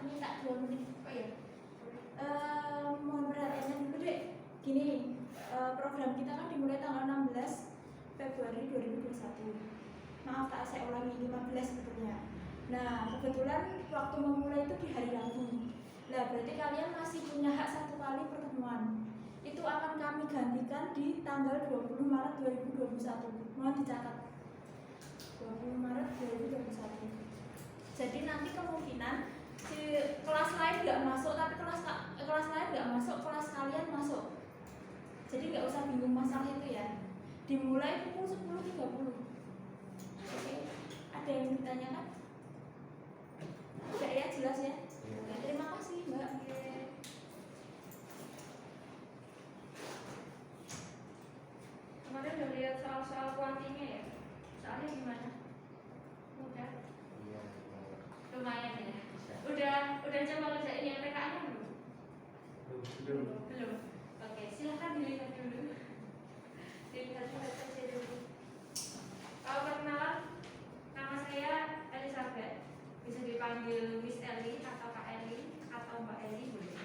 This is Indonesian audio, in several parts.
minta 2 menit. Oh ya, mohon perhatiannya dulu dek. Gini, program kita kan dimulai tanggal 16 Februari 2021. Maaf tak saya ulangi, 15 sebetulnya. Nah, kebetulan waktu memulai itu di hari Rabu. Nah, berarti kalian masih punya hak 1 kali pertemuan. Itu akan kami gantikan di tanggal 20 Maret 2021. Mohon dicatat. 20 Maret 2021. Jadi nanti kemungkinan si kelas lain nggak masuk, tapi kelas lain nggak masuk, kelas kalian masuk. Jadi nggak usah bingung masalah itu ya. Dimulai pukul 10.30. Oke, ada yang ditanyakan? Enggak ya, jelas ya? Oke, terima kasih Mbak. Kemarin udah lihat soal-soal kuantinya ya? Soalnya gimana? Mudah? Lumayan ya? Udah coba ngerjain yang TKA-nya belum? Belum. Oke, silahkan dilihat dulu. Dilihat saja dulu. Kalau perkenalan, nama saya Elizabeth. Bisa dipanggil Miss Eli atau Kak Eli atau Mbak Eli boleh.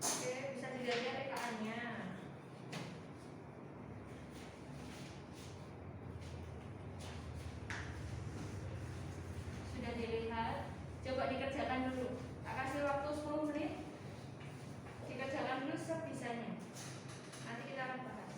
Oke, bisa dilihat TKA-nya. Sudah dilihat, coba dikerjakan dulu. Tak kasih waktu 10 menit. Dikerjakan dulu sebisanya. Nanti kita akan bahas.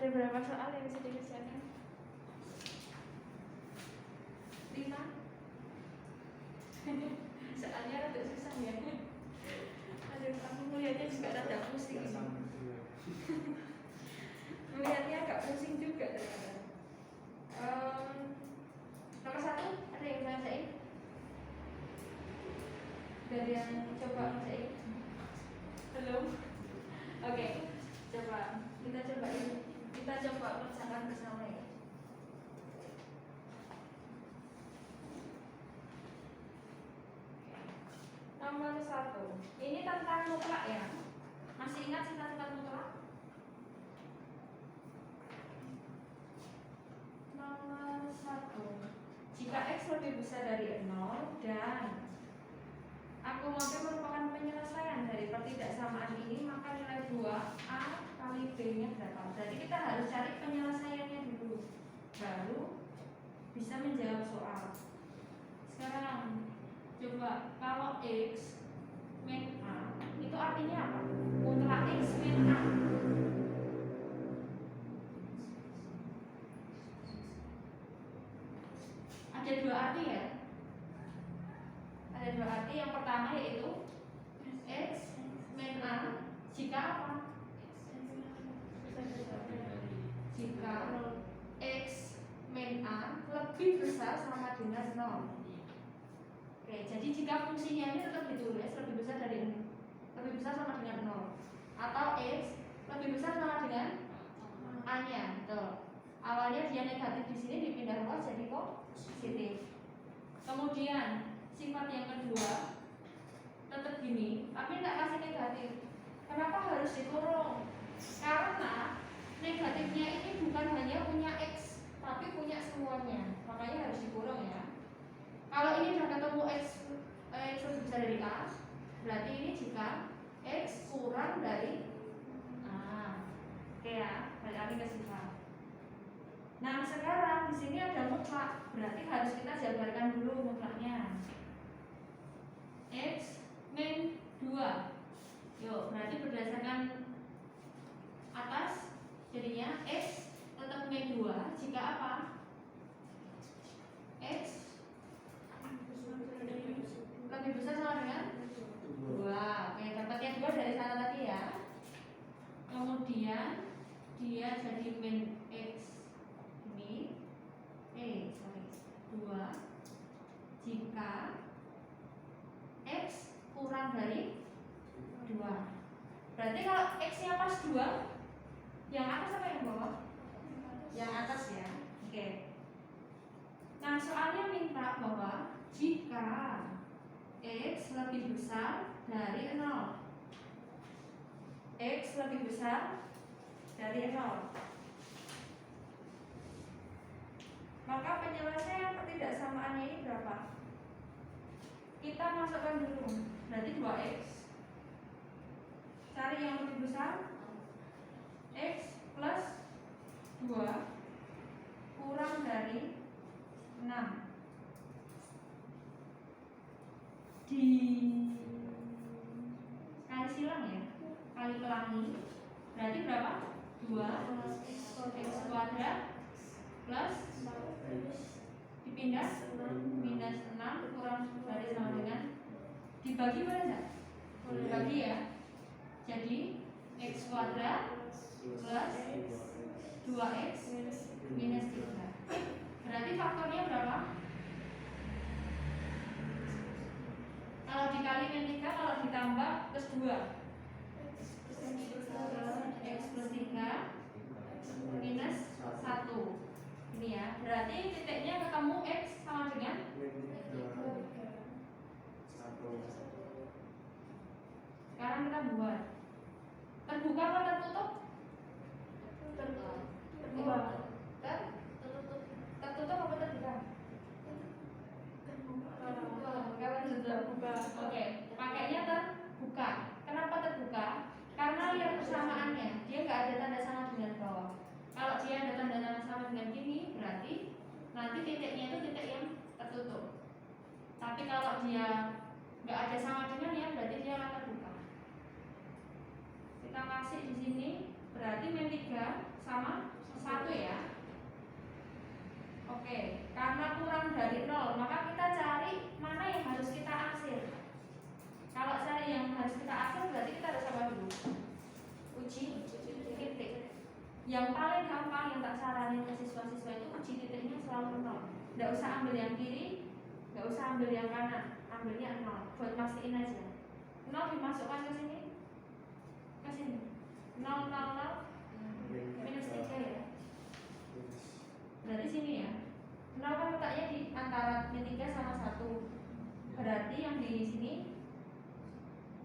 Ada berapa soal yang bisa dikerjakan? 5. Soalnya rada susah ya. Aduh, aku melihatnya juga rada pusing. Melihatnya agak pusing juga ternyata. Nomor 1, ada yang bisa ngerjain? Dari yang coba ngerjain? Belum? Oke, coba kita coba kerjakan bersama ya. Nomor 1, ini tentang mutlak ya. Masih ingat sifat-sifat mutlak? Nomor 1, jika X lebih besar dari 0 dan akumulatif merupakan penyelesaian dari pertidaksamaan ini, maka nilai 2A kali B nya berapa? Jadi kita harus cari penyelesaiannya dulu, baru bisa menjawab soal. Sekarang coba, kalau X min A itu artinya apa? Mutlak X min A. Ada 2 arti ya. Ada 2 arti. Yang pertama yaitu X min A jika apa? Jika X min A lebih besar sama dengan 0. Oke, jadi jika fungsinya ini tetap ditulis lebih besar sama dengan 0, atau X lebih besar sama dengan A-nya, betul. Awalnya dia negatif, di sini dipindah ruas jadi positif. Kemudian sifat yang kedua tetap gini, tapi tidak kasih negatif. Kenapa harus dikurung? Karena negatifnya ini bukan hanya punya X, tapi punya semuanya, makanya harus dikurung ya. Kalau ini sudah ketemu X lebih besar dari A, berarti ini jika X kurang dari A. Oke ya, balik lagi ke sifat. Nah sekarang di sini ada mutlak, berarti harus kita jabarkan dulu mutlaknya. X min 2. Yuk, berarti berdasarkan atas jadinya X tetap min 2 jika apa? X lebih besar sama dengan 2. Oke, dapatnya 2 dari sana tadi ya. Kemudian dia jadi min X ini 2 jika X kurang dari 2. Berarti kalau X nya pas 2, yang atas apa yang bawah? Yang atas ya. Oke. Nah soalnya minta bahwa jika X lebih besar dari 0, X lebih besar dari 0, maka penyelesaian ketidaksamaannya ini berapa? Kita masukkan dulu, berarti 2X. Cari yang lebih besar, X plus 2 kurang dari 6. Di kali silang ya, kali pelangi, berarti berapa? 2 X kuadrat plus dipindah minus 6 kurang dari sama dengan, dibagi boleh nggak? Boleh bagi ya. Jadi X kuadrat plus 2X minus 3. Berarti faktornya berapa? Kalau dikali min 3, kalau ditambah plus 2, X plus 3 minus 1. Ini ya, berarti titiknya ketemu X sama dengan 1. Sekarang kita buat terbuka atau tertutup? Terbuka. Tertutup apa terbuka? Terbuka. Oke, pakainya terbuka. Kenapa terbuka? Karena lihat persamaannya, dia nggak ada tanda sama dengan bawah. Kalau dia ada tanda sama dengan gini, berarti nanti titiknya itu titik yang tertutup. Tapi kalau dia nggak ada sama dengan ya, berarti dia akan terbuka. Kita kasih di sini, berarti min 3 sama sama 1 ya. Oke, karena kurang dari 0, maka kita cari mana yang harus kita aksir. Kalau cari yang harus kita aksir berarti kita harus apa dulu? Uji titik. Yang paling gampang yang tak saranin ke siswa-siswa itu uji titiknya selalu 0. Nggak usah ambil yang kiri, nggak usah ambil yang kanan, ambilnya 0. Buat pastiin aja. 0 dimasukkan ke sini, ke sini. 0, 0, 0, minus 3 ya. Dari sini ya. 0 kan letaknya di antara min 3 sama 1. Berarti yang di sini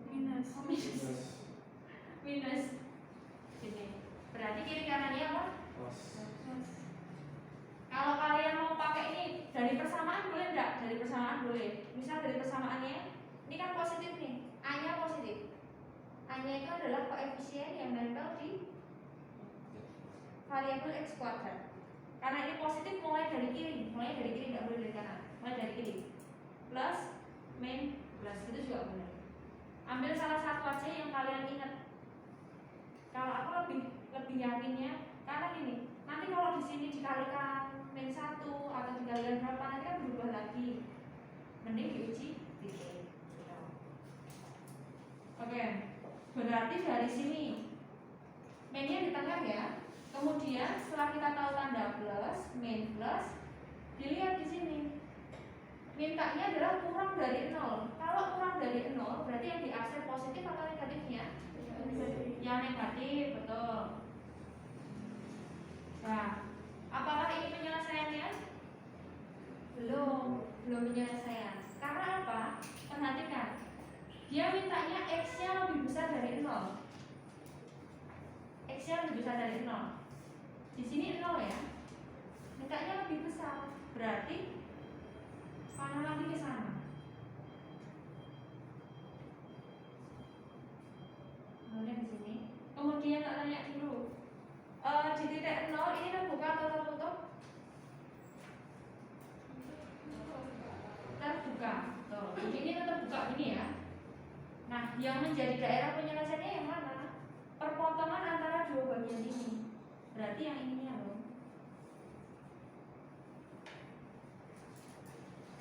minus. Minus. Sini. Berarti kiri kanannya apa? Kalau kalian mau pakai ini dari persamaan boleh enggak? Dari persamaan boleh. Misal dari persamaannya, ini kan positif nih. A-nya positif. A-nya itu adalah koefisien yang nempel di variabel x kuadrat. Karena ini positif mulai dari kiri enggak boleh dari kanan. Mulai dari kiri. Plus, min, plus itu juga boleh. Ambil salah satu aja yang kalian ingat. Kalau aku lebih yakinnya karena gini, nanti kalau di sini dikalikan min 1 atau dikalikan berapa nanti kan berubah lagi. Mending diuji titik. Oke. Berarti dari sini minnya di tengah ya. Kemudian setelah kita tahu tanda plus, min plus, dilihat di sini. Mintanya adalah kurang dari 0. Kalau kurang dari 0 berarti yang diaksir positif atau negatifnya? Yang negatif, betul. Nah, apakah ini penyelesaiannya? Belum penyelesaian. Karena apa? Perhatikan. Dia mintanya x-nya lebih besar dari 0. X-nya lebih besar dari 0. Di sini 0 ya. Mintanya lebih besar. Berarti panah lagi ke sana. Kemudian di sini. Kemudian tak tanya dulu. Di titik 0 ini terbuka atau tertutup? Terbuka. Tuh, ini terbuka ini ya. Nah, yang menjadi daerah penyelesaiannya yang mana? Perpotongan antara dua bagian ini. Berarti yang ininya loh.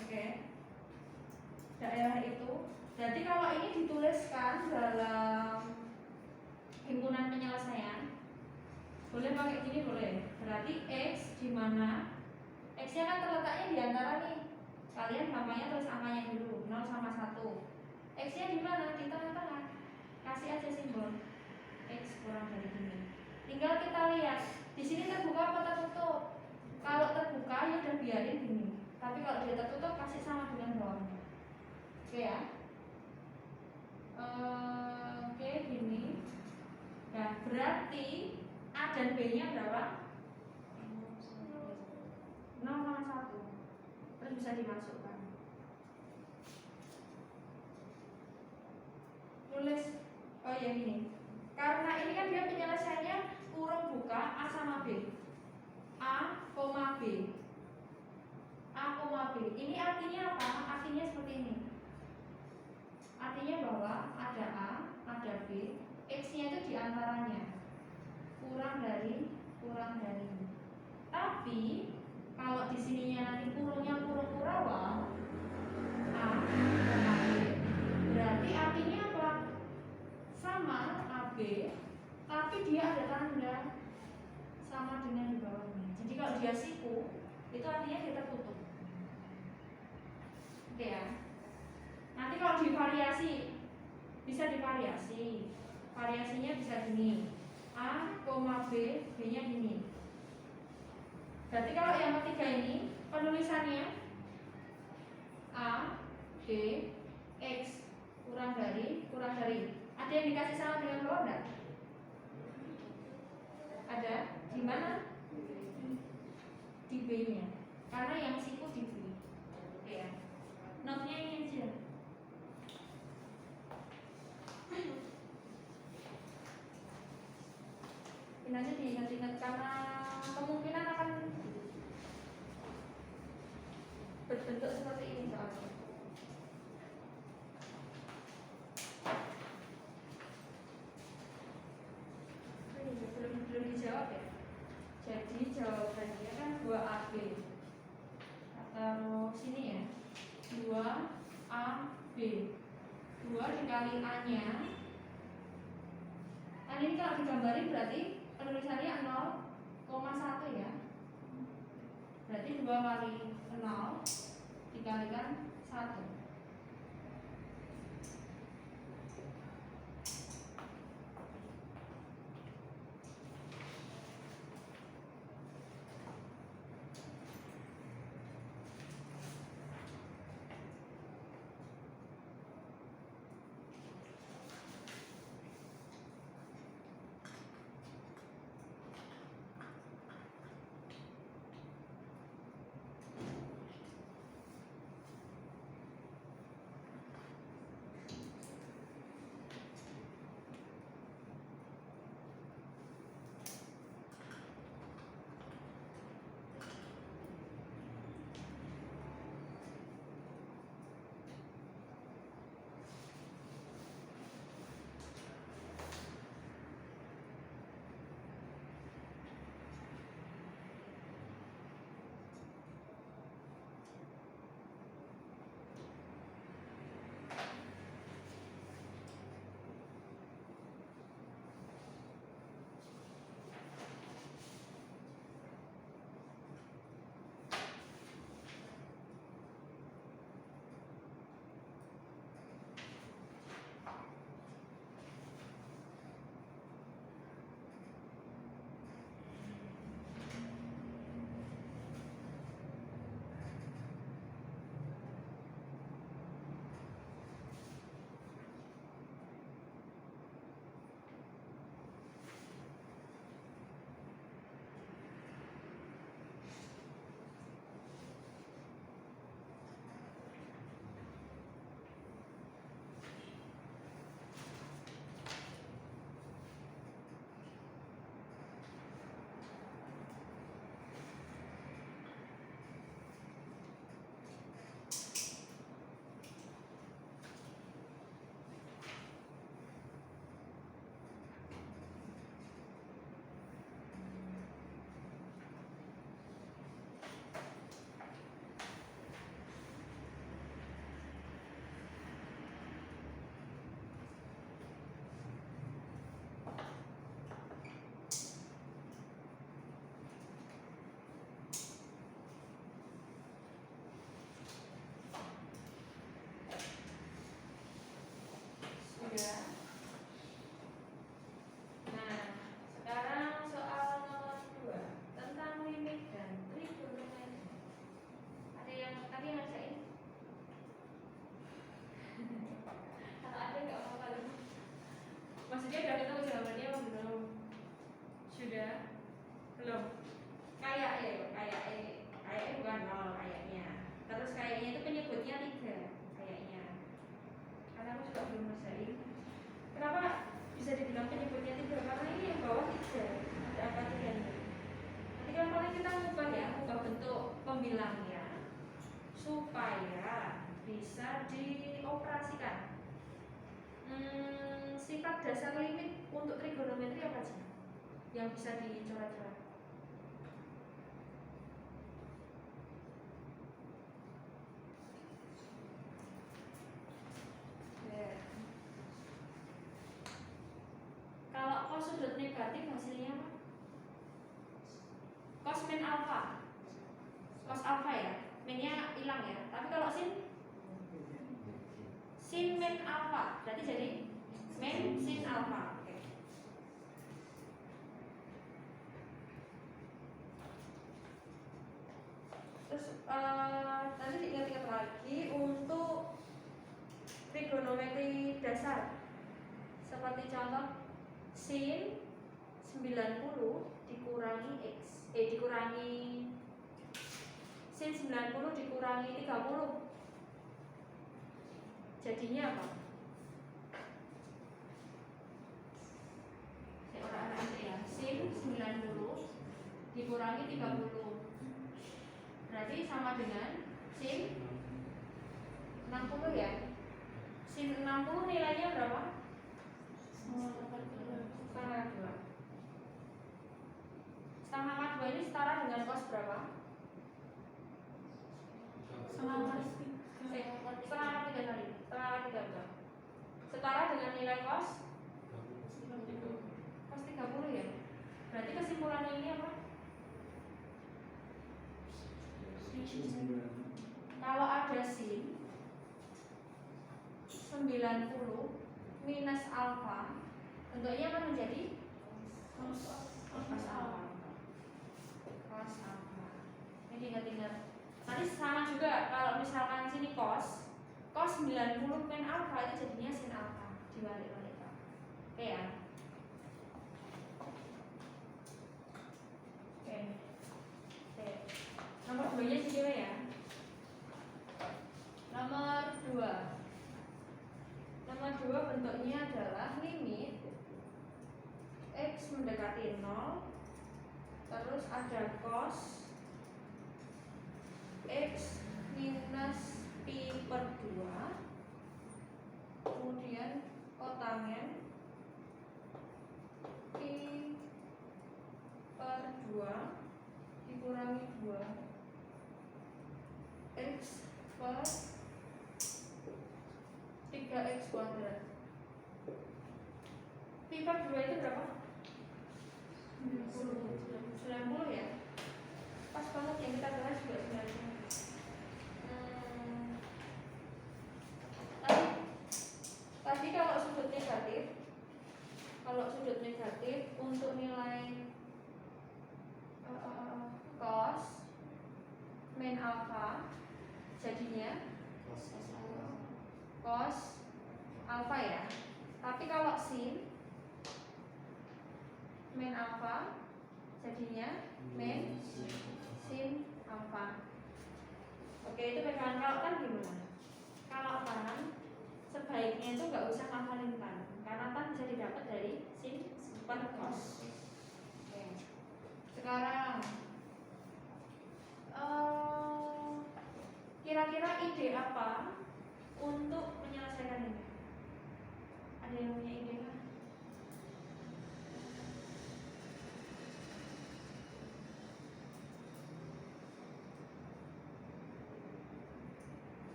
Oke. Daerah itu. Jadi kalau ini dituliskan dalam himpunan penyelesaian, boleh pakai gini boleh. Berarti x di mana? X-nya kan terletaknya di antara nih. Kalian gampangnya tulis angkanya dulu, 0 sama 1. X-nya di mana? Di tengah-tengah. Kasih aja simbol x kurang dari ini. Tinggal kita lihat di sini terbuka apa tertutup. Kalau terbuka ya udah biarin gini. Tapi kalau dia tertutup kasih sama dengan bawahnya. Oke ya. Oke gini. Nah berarti A dan B-nya berapa? 0 sama 1. Terus bisa dimasukkan. Tulis. Oh ya gini. Karena ini kan dia penyelesaiannya kurung buka A sama B. A, B. A, B. Ini artinya apa? Artinya seperti ini. Artinya bahwa ada A, ada B, X-nya itu diantaranya kurang dari. Tapi kalau di sininya nanti kurungnya kurung kurawal A, B, berarti artinya apa? Sama AB, tapi dia ada tanda sama dengan di bawahnya. Jadi kalau dia siku, itu artinya dia tertutup. Oke ya. Nanti kalau divariasi, bisa divariasi. Variasinya bisa gini. A, B, B-nya gini. Berarti kalau yang ketiga ini penulisannya A, B, X kurang dari. Ada yang dikasih sama dengan bawah enggak? Ada? Di mana? Di B-nya. Karena yang siku di B. Oke ya. Note-nya ini aja. Ini aja diingat-ingat karena kemungkinan akan berbentuk seperti ini soalnya. Belum dijawab ya? Jadi jawabannya kan 2AB. Atau sini ya. 2AB. 2 dikali A-nya. Ini kalau digambarin berarti penulisannya 0,1 ya. Berarti 2 kali 0 dikalikan 1. Sudah. Nah, sekarang soal nomor 2 tentang limit dan trigonometri. Ada yang tadi ngerjain? Kalau ada nggak apa-apa loh. Maksudnya udah ketemu jawabannya apa belum? Sudah? Belum? Kayaknya bukan nol kayaknya. Terus kayaknya itu penyebutnya 3 kayaknya. Karena aku juga belum ngerjain. Kenapa bisa dibilang penyebutnya 3? Karena ini yang bawah 3. Ada apa tidaknya? Nanti kan paling kita ubah bentuk pembilangnya supaya bisa dioperasikan. Sifat dasar limit untuk trigonometri apa sih yang bisa dicoret-coret? Kalau cos sudut negatif hasilnya apa? Cos min alfa. Cos alfa ya. Minnya hilang ya. Tapi kalau sin min alfa. Berarti jadi min sin alfa. Oke. Terus nanti diingat-ingat lagi untuk trigonometri dasar. Seperti contoh sin 90 dikurangi x dikurangi sin 90 dikurangi 30 jadinya apa? Saya orang ya. Sin 90 dikurangi 30 berarti sama dengan sin 60 ya. Sin 60 nilainya berapa? 1/2. Setengah A2 ini setara dengan cos berapa? Setengah kali Setengah A3 kali. Setengah A3 berapa? Setara dengan nilai cos 30 ya. Berarti kesimpulannya ini apa? Kalau ada sin 90 minus alfa, bentuknya akan menjadi cos alfa. Cos alfa. Ini ingat-ingat. Nanti sama juga kalau misalkan sini cos 90 min alfa itu jadinya sin alfa dibalik-balikkan. Oke ya. Oke. Nomor 2-nya sih ya. Nomor 2 bentuknya adalah limit x mendekati 0, terus ada cos x minus pi per 2, kemudian kotangen pi per 2 dikurangi 2 x per 3x kuadrat. Pi per 2 itu berapa? 90 ya. Pas banget yang kita bahas juga 90. Tadi kalau sudut negatif untuk nilai cos min alpha jadinya cos alpha ya. Tapi kalau sin min alpha jadinya min sin alpha. Oke, itu pegangan. Kalau tan gimana? Kalau tan sebaiknya itu nggak usah ngafalin tan, karena tan bisa didapat dari sin per cos. Oke. Sekarang kira-kira ide apa untuk menyelesaikan ini? Ada yang punya ide nggak?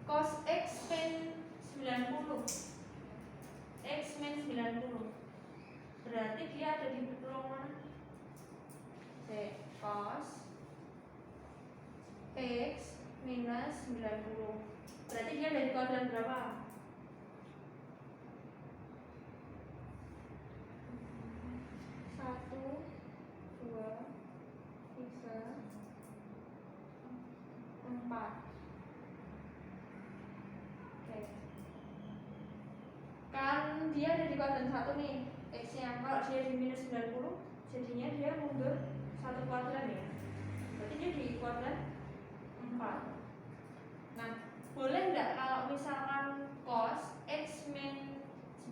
Cos x min 90, x min 90, berarti dia ada di ruang mana? Cos x minus 90, berarti dia ada di kuadran berapa? 1, 2, 3, 4. Kan dia ada di kuadran 1 nih, x-nya. Kalau dia di minus 90, jadinya dia mundur 1 kuadran ya. Berarti dia di kuadran 4. Nah, boleh nggak kalau misalkan cos x min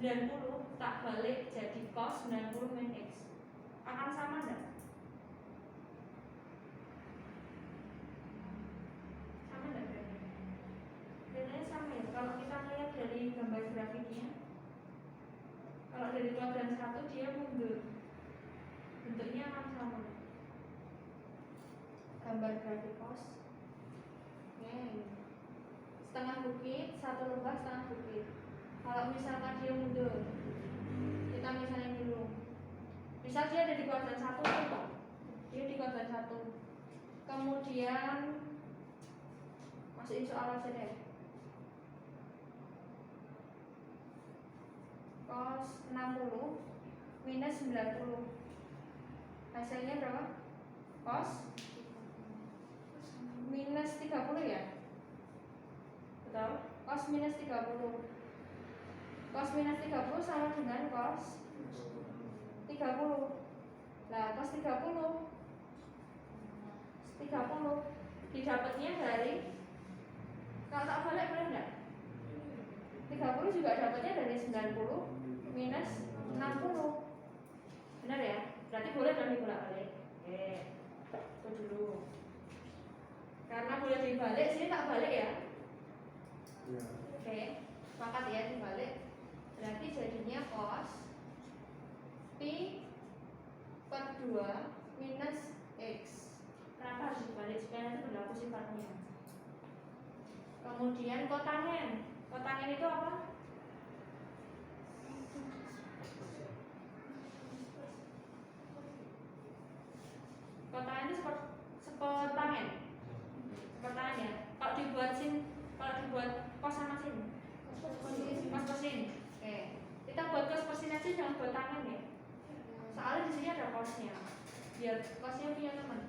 90 tak balik jadi cos 90 min x? Akan sama nggak? Sama nggak kira-kira? Kira-kira sama ya. Kalau kita lihat dari gambar grafiknya, kalau dari kuadran 1 dia mundur, bentuknya akan sama. Gambar grafik cos. Oke. Setengah bukit, satu lembah setengah bukit. Kalau misalkan dia mundur, kita misalnya dulu, misal dia ada di kuadran 1, dia di kuadran 1, kemudian masukin soal aja deh. Cos 60 minus 90, hasilnya berapa? Cos minus 30 ya? Betul? Cos minus 30. Cos minus 30 sama dengan cos 30. Nah, cos 30 didapatnya dari, kalau tak balik boleh enggak? 30 juga dapatnya dari 90 minus 60. Benar ya? Berarti boleh dong dibolak-balik. Oke, itu dulu. Karena boleh dibalik, sini tak balik ya. Oke, sepakat ya dibalik. Berarti jadinya cos pi 2 minus X. Kenapa harus dibalik? Supaya nanti berlaku sifatnya. Kemudian kotangen. Kotangen itu apa? Kotangen itu sepertangen. Sepertangen ya. Kalau dibuat kos sama sin. Kos kosin. Oke. Kita buat kos kosin aja, jangan buat tangan ya. Soalnya di sini ada kosnya. Biar kosnya punya teman.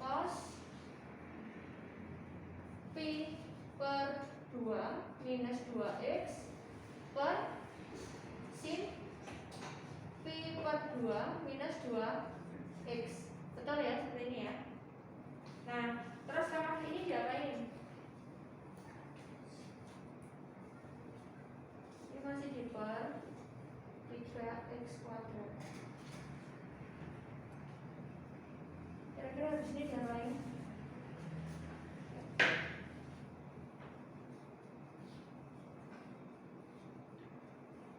Kos P per 2 minus 2x per sin P per 2 minus 2x. Betul ya, seperti ini ya. Nah, terus kamar ini diapain? Ini masih di per 3x kuadrat. Kira-kira habis ini diapain?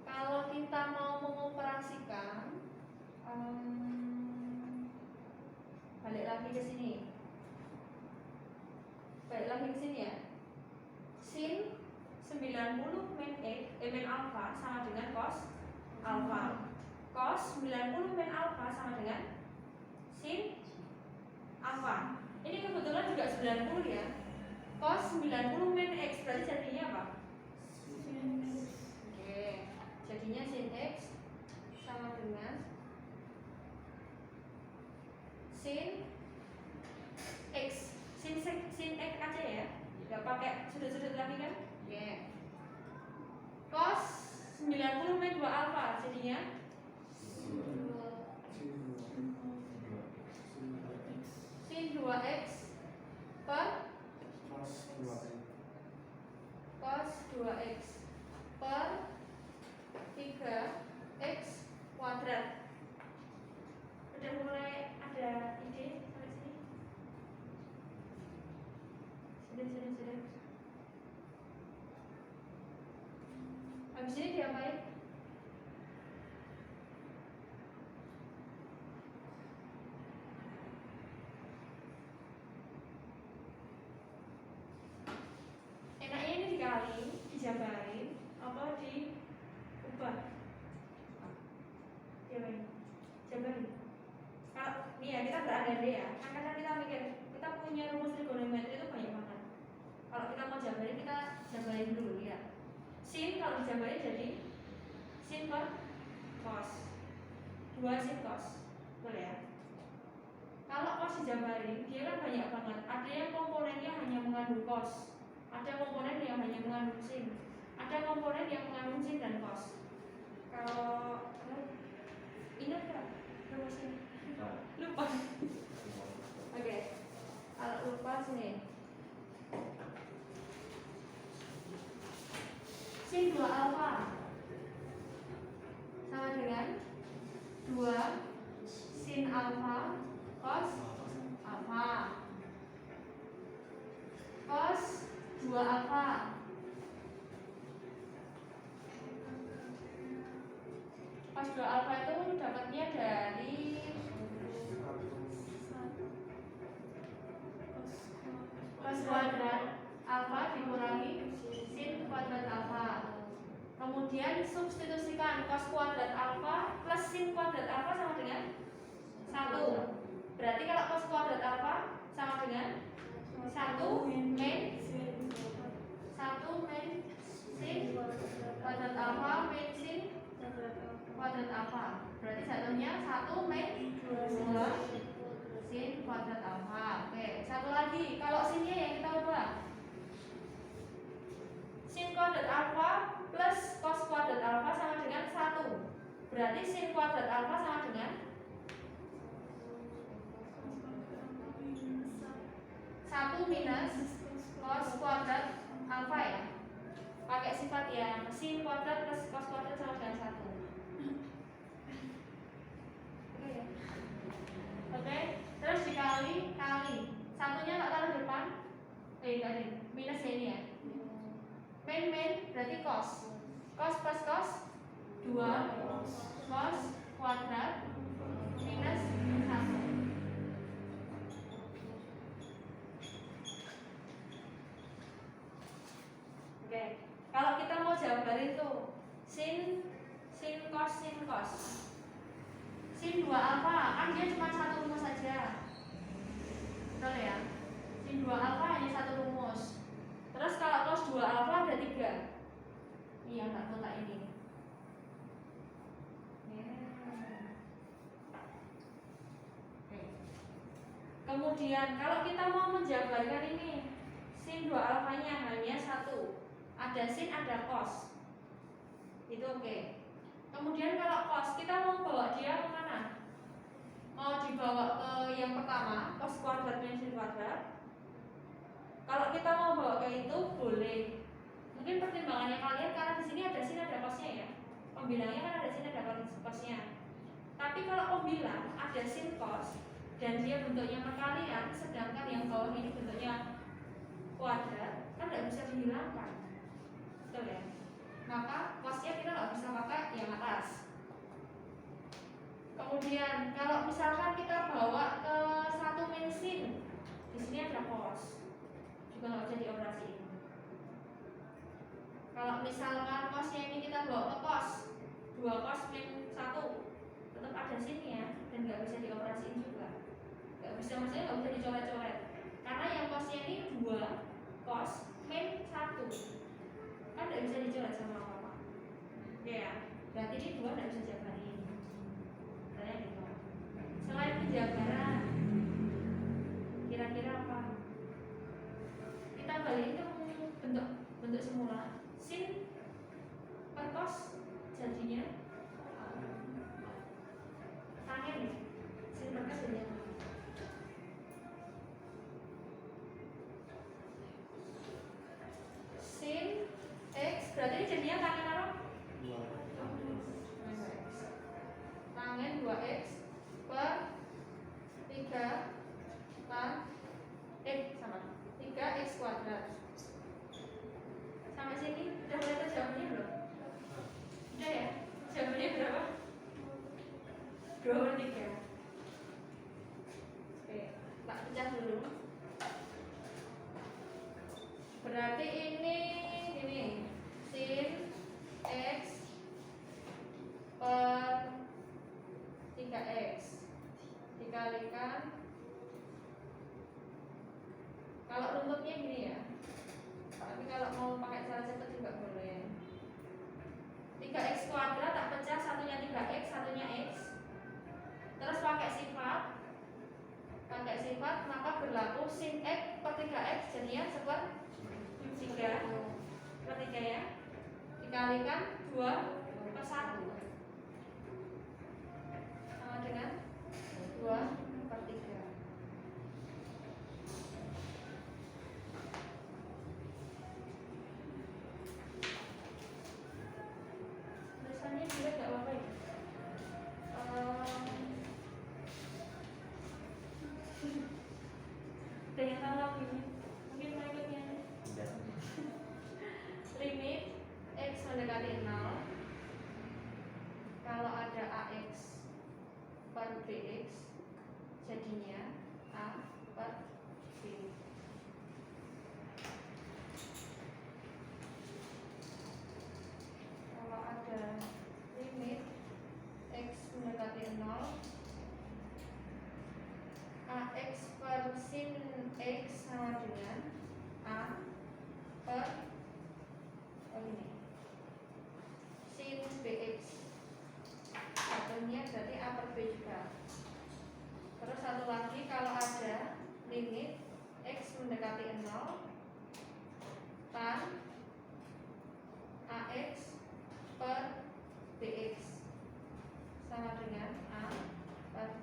Kalau kita mau mengoperasikan, balik lagi ke sini. Balik lagi ke sini ya. Sin 90 min min alpha sama dengan cos alpha. Cos 90 min alpha sama dengan sin alpha. Ini kebetulan juga 90 ya. Cos 90 min x berarti jadinya apa? Oke, jadinya sin x sama dengan sin x. Sin x aja ya. Enggak pakai sudut-sudut lagi kan? Oke. Cos 90 min 2 alpha jadinya sin 2x per cos 2x per 3x kuadrat. Udah mulai ada ide sampai sini? Sudah. Habis ini diapain? Enaknya ini dikali, dijabarin, apa diubah? Diapain? Jabarin. Kalau nih ya kita berandai ya, kan kadang kita mikir kita punya rumus trigonometri itu banyak banget. Kalau kita mau jabarin, kita jabarin dulu ya. Sin kalau dijabarin jadi sin per cos 2 sin cos, boleh ya. Kalau cos dijabarin, dia kan banyak banget. Ada yang komponennya hanya mengandung cos, ada komponen yang hanya mengandung sin, ada komponen yang mengandung sin dan cos. Kalau ingat nggak rumusnya? Lupa. Oke. Kalau lupa sini. Sin 2 alpha sama dengan 2 sin alpha cos alpha. Cos 2 alpha cos 2 alpha itu dapatnya dari cos kuadrat alpha dikurangi sin kuadrat alpha. Kemudian substitusikan cos kuadrat alpha plus sin kuadrat alpha sama dengan 1. Berarti kalau cos kuadrat alpha sama dengan 1 min sin kuadrat alpha min sin kuadrat alpha. Berarti jatuhnya 1 min 2 sin kuadrat alpha. Oke, satu lagi. Kalau sinnya yang kita ubah, sin kuadrat alpha plus cos kuadrat alpha sama dengan 1. Berarti sin kuadrat alpha sama dengan 1 minus cos kuadrat alpha ya. Pakai sifat yang sin kuadrat plus cos kuadrat sama dengan 1. Oke, terus dikali satunya tak taruh depan. Enggak, minus ini ya. Min berarti cos plus cos 2 cos kuadrat minus 1. 2 alfa kan dia cuma satu rumus saja, betul ya? Sin 2 alfa hanya satu rumus. Terus kalau cos 2 alfa ada 3. Ini yang tak kotak ini. Kemudian kalau kita mau menjabarkan ini, sin 2 alfanya hanya 1. Ada sin, ada cos. Itu oke. Kemudian kalau cos kita mau bawa dia ke mana? Mau dibawa ke yang pertama, cos kuadrat min sin kuadrat. Kalau kita mau bawa ke itu boleh. Mungkin pertimbangannya kalian karena di sini ada sin ada cosnya ya. Pembilangnya kan ada sin ada cosnya. Tapi kalau pembilang ada sin cos dan dia bentuknya perkalian, sedangkan yang bawah ini bentuknya kuadrat, kan tidak bisa dihilangkan, betul ya? Maka cosnya kita nggak bisa pakai yang atas. Kemudian kalau misalkan kita bawa ke 1 min sin, di sini ada cos, juga nggak bisa dioperasiin. Kalau misalkan cosnya ini kita bawa ke cos 2 cos min 1, tetap ada sinnya dan nggak bisa dioperasiin juga. Nggak bisa, maksudnya nggak bisa dicoret-coret karena yang cosnya ini 2 cos min 1 kan nggak bisa dicoret sama apa-apa ya, berarti ini 2 nggak bisa jabarin. Tanya gitu. Selain penjabaran kira-kira apa? Kita balik ke bentuk semula. Sin per cos jadinya tangen ya, sin per cos jadinya sin x, berarti ini jadinya tangen apa? Tangen 2x per 3 sama 3x kuadrat. Sampai sini udah mulai jawabannya belum? Udah ya? Jawabannya berapa? 2/3. Oke, tak pecah dulu. Berarti ini sin x per 3x dikalikan, kalau runtutnya gini ya, tapi kalau mau pakai cara cepat juga boleh. 3x kuadrat tak pecah, satunya 3x, satunya x. Terus pakai sifat, maka berlaku sin x per 3x jadinya 1/3 ya, dikalikan 2/1 sama dengan 2/3. Tulisannya juga nggak apa-apa ya. Ada yang tahu lagunya? Mungkin mau ikut nyanyi. Limit x mendekati 0 kalau ada ax per bx jadinya a per b. Kalau ada limit x mendekati 0 ax per sin x sama dengan a per ini sin bx, satunya berarti a per b juga. Terus satu lagi kalau ada limit x mendekati 0 tan ax per bx sama dengan a per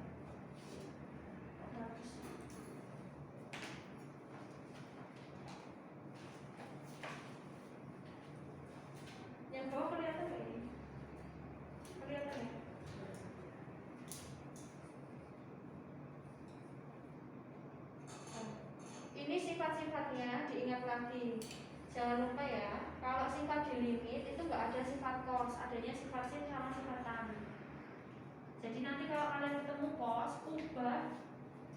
yang bawah kelihatan nggak ini? Kelihatan ya? Ini sifat-sifatnya diingat lagi. Jangan lupa ya, kalau sifat di limit itu nggak ada sifat cos, adanya sifat sin sama sifat tan. Jadi nanti kalau kalian ketemu cos, ubah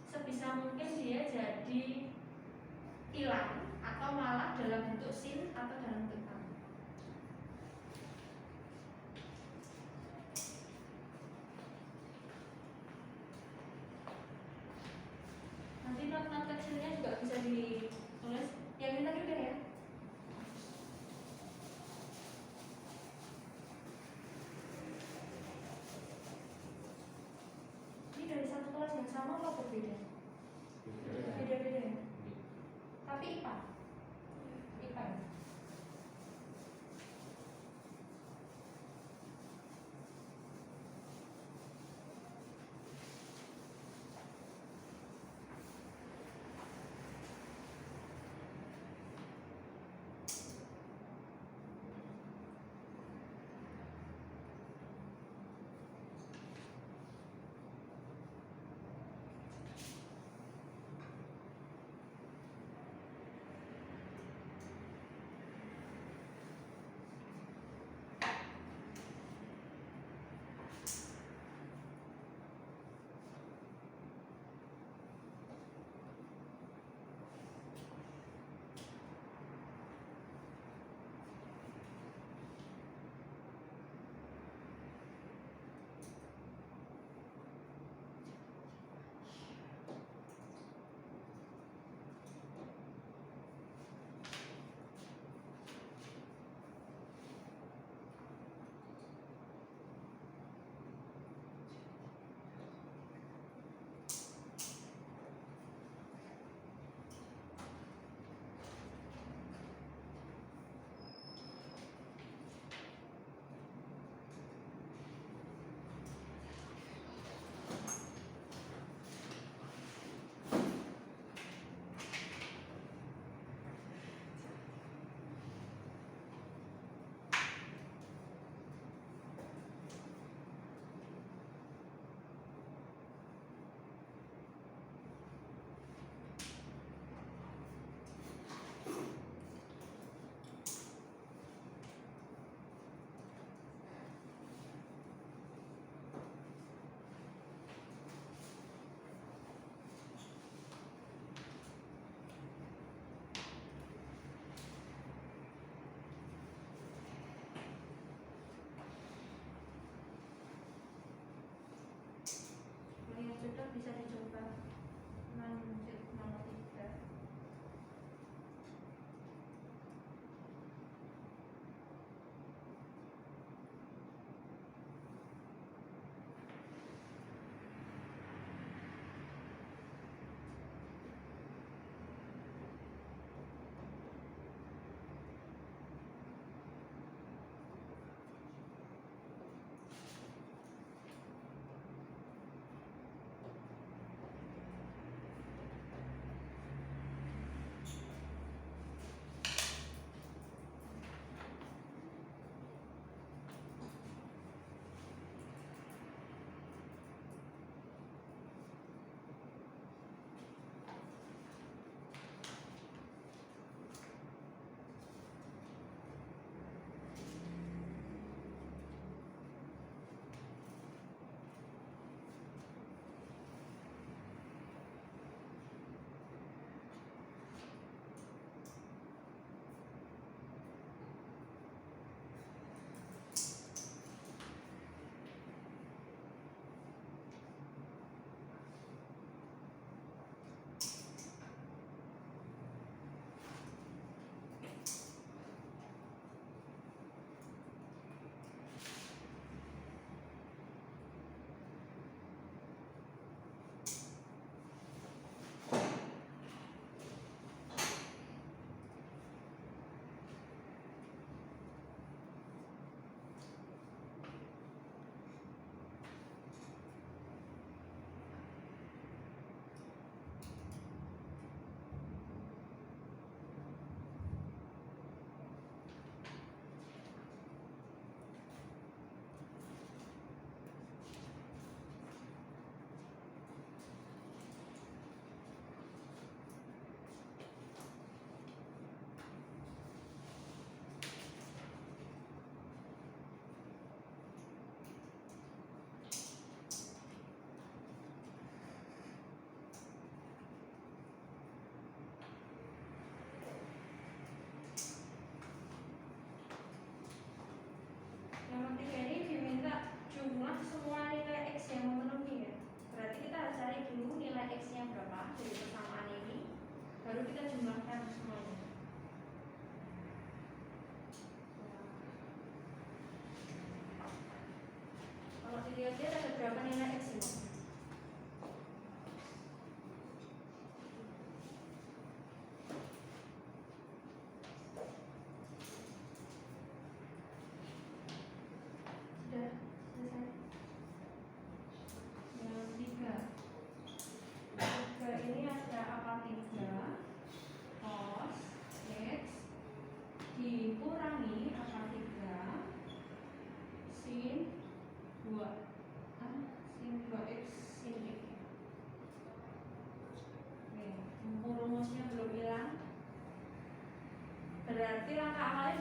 sebisa mungkin dia jadi hilang atau malah dalam bentuk sin atau dalam bentuk tan. hasilnya juga bisa ditulis. Yang ini tadi udah ya. Ini dari satu kelas yang sama apa berbeda? Beda-beda ya. Tapi IPA. IPA ya?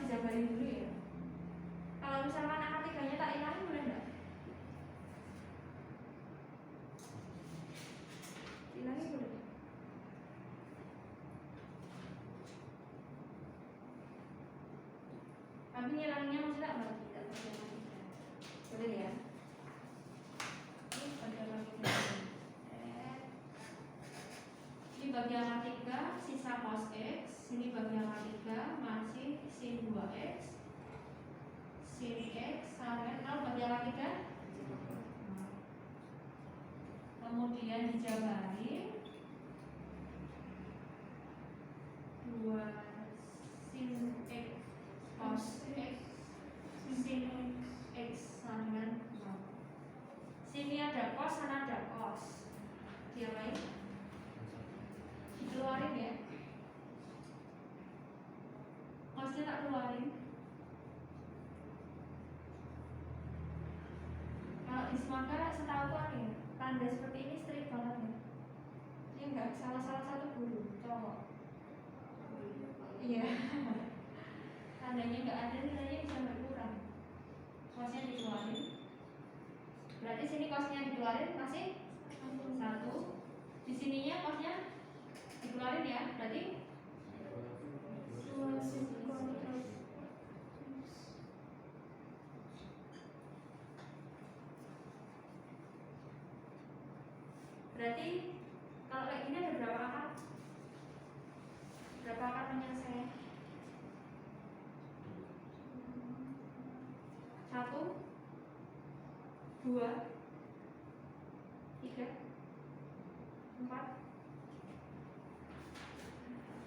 dijabarin dulu ya. Kalau misalkan akar 3-nya tak hilangin boleh enggak? Hilangin boleh. Tapi ngilanginnya maksudnya apa? Tidak bagian ketiga. Boleh ya? Ini bagian ketiga. Ini bagian ketiga, sisa cos X. Ini bagian ketiga, masih sin 2X. Sin X sama dengan 0 bagian ketiga. Kemudian dijabarin 2 sin X cos X sin X sama dengan 0. Sini ada cos, sana ada cos. Diapain? Dikeluarin ya. Cosnya tak keluarin. Kalau di Semangka setahu aku ya, tanda seperti ini strict banget ya. Ini enggak salah satu guru cowok. Iya. Tandanya enggak ada, nilainya bisa berkurang. Cosnya dikeluarin. Berarti sini cosnya dikeluarin masih 1. Di sininya cosnya dikeluarin ya. Berarti 2 sin kuadrat. Berarti kalau kayak gini ada berapa akar? Berapa akar penyelesaian? 1, 2, 3, 4.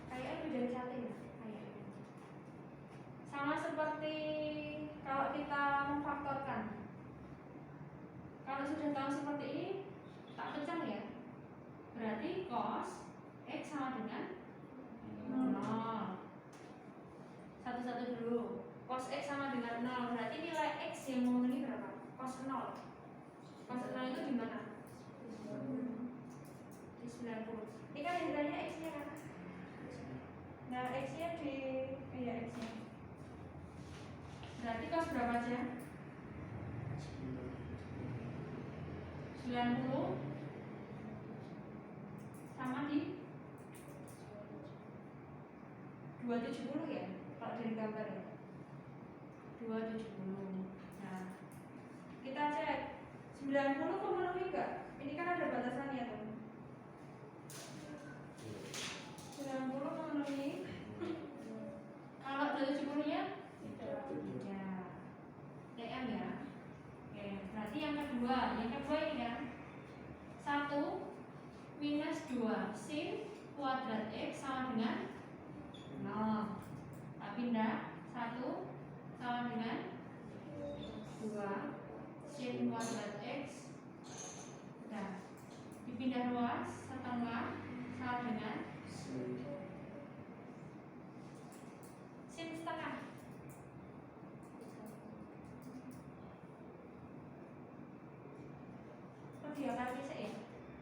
Kayaknya lebih dari 1 ya? Kayaknya. Sama seperti kalau kita memfaktorkan. Kalau sudah tahu seperti ini, tak pecah ya. Berarti cos X sama dengan 0. Satu-satu dulu. Cos X sama dengan 0. Berarti nilai X yang memenuhi berapa? Cos 0. Cos 0 itu di mana? Di 90. Ini kan nilainya X-nya kan? Nah, X-nya di X-nya. Berarti cos berapa aja? 90 sama di 270 ya, kalau dari gambar ya. 270. Nah, kita cek 90 memenuhi enggak? Ini kan ada batasannya tuh. 90 memenuhi. Kalau 270-nya tidak. DM ya. Oke, berarti yang kedua ini kan 1 minus 2 sin kuadrat X sama dengan 0. Tak pindah 1 sama dengan 2 sin kuadrat X. Nah, dipindah luas setengah sama dengan sin setengah. Diakarnya sih ya.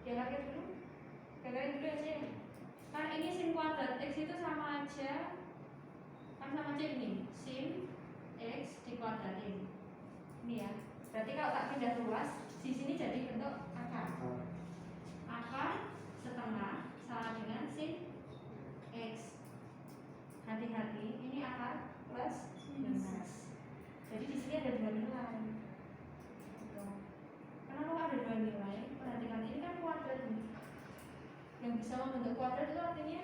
Diakarnya dulu. Diakarnya dulu aja ya. Kan ini sin kuadrat X itu sama aja. Kan sama aja ini. Sin X dikuadratin. Ini ya. Berarti kalau tak pindah luas, di sini jadi bentuk akar. Akar setengah sama dengan sin X. Hati-hati, ini akar plus minus. Jadi di sini ada 2 nilai. Kenapa ada 2 nilai? Perhatikan ini kan kuadrat nih. Yang bisa membentuk kuadrat itu artinya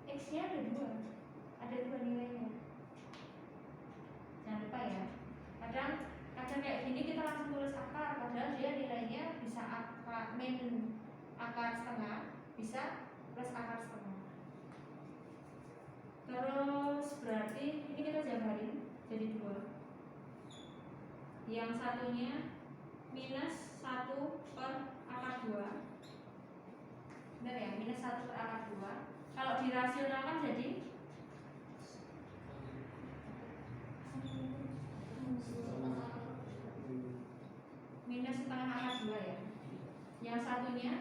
X-nya ada 2. Ada 2 nilainya. Jangan lupa ya. Kadang kayak gini kita langsung tulis akar, padahal dia nilainya bisa akar min akar setengah, bisa plus akar setengah. Terus berarti ini kita jabarin jadi 2. Yang satunya minus 1 per akar 2. Benar ya, minus 1 per akar 2. Kalau dirasionalkan jadi minus setengah akar 2 ya. Yang satunya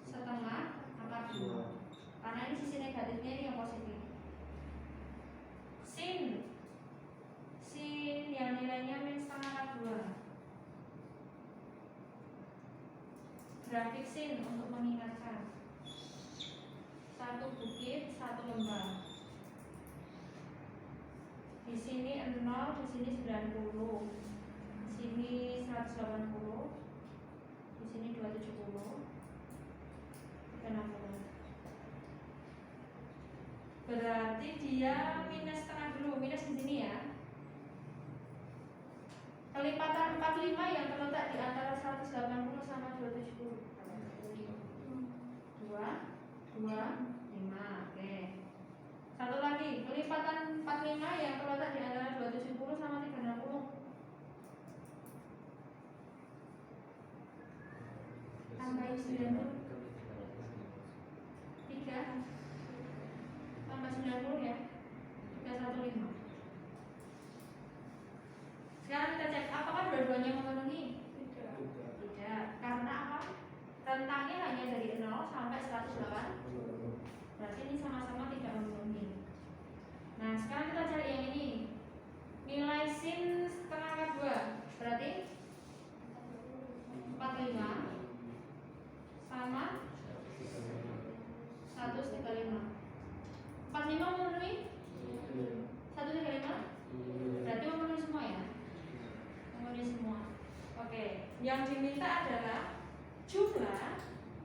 setengah akar 2. Karena ini sisi negatifnya, ini yang positif. Sin grafiksin untuk mengingatkan. Satu bukit, satu lembah. Di sini 0, di sini 90, di sini 180, di sini 270, 360. Berarti dia minus setengah dulu, minus di sini ya. Kelipatan 45 yang terletak di antara 180 sama 270. 2, 5, oke. Satu lagi, kelipatan 45 yang terletak di antara 270 sama 360. Tambahin 90. 3 tambah 90 ya. 315. Sekarang kita cek apakah dua-duanya memenuhi? Tidak. Karena apa? Rentangnya hanya dari 0 sampai 108. Berarti ini sama-sama tidak memenuhi. Nah, sekarang kita cari yang ini. Nilai sin setengah akar 2 berarti 45 sama 135. 45 memenuhi? 135? Berarti memenuhi semua ya? Memenuhi semua. Oke, yang diminta adalah jumlah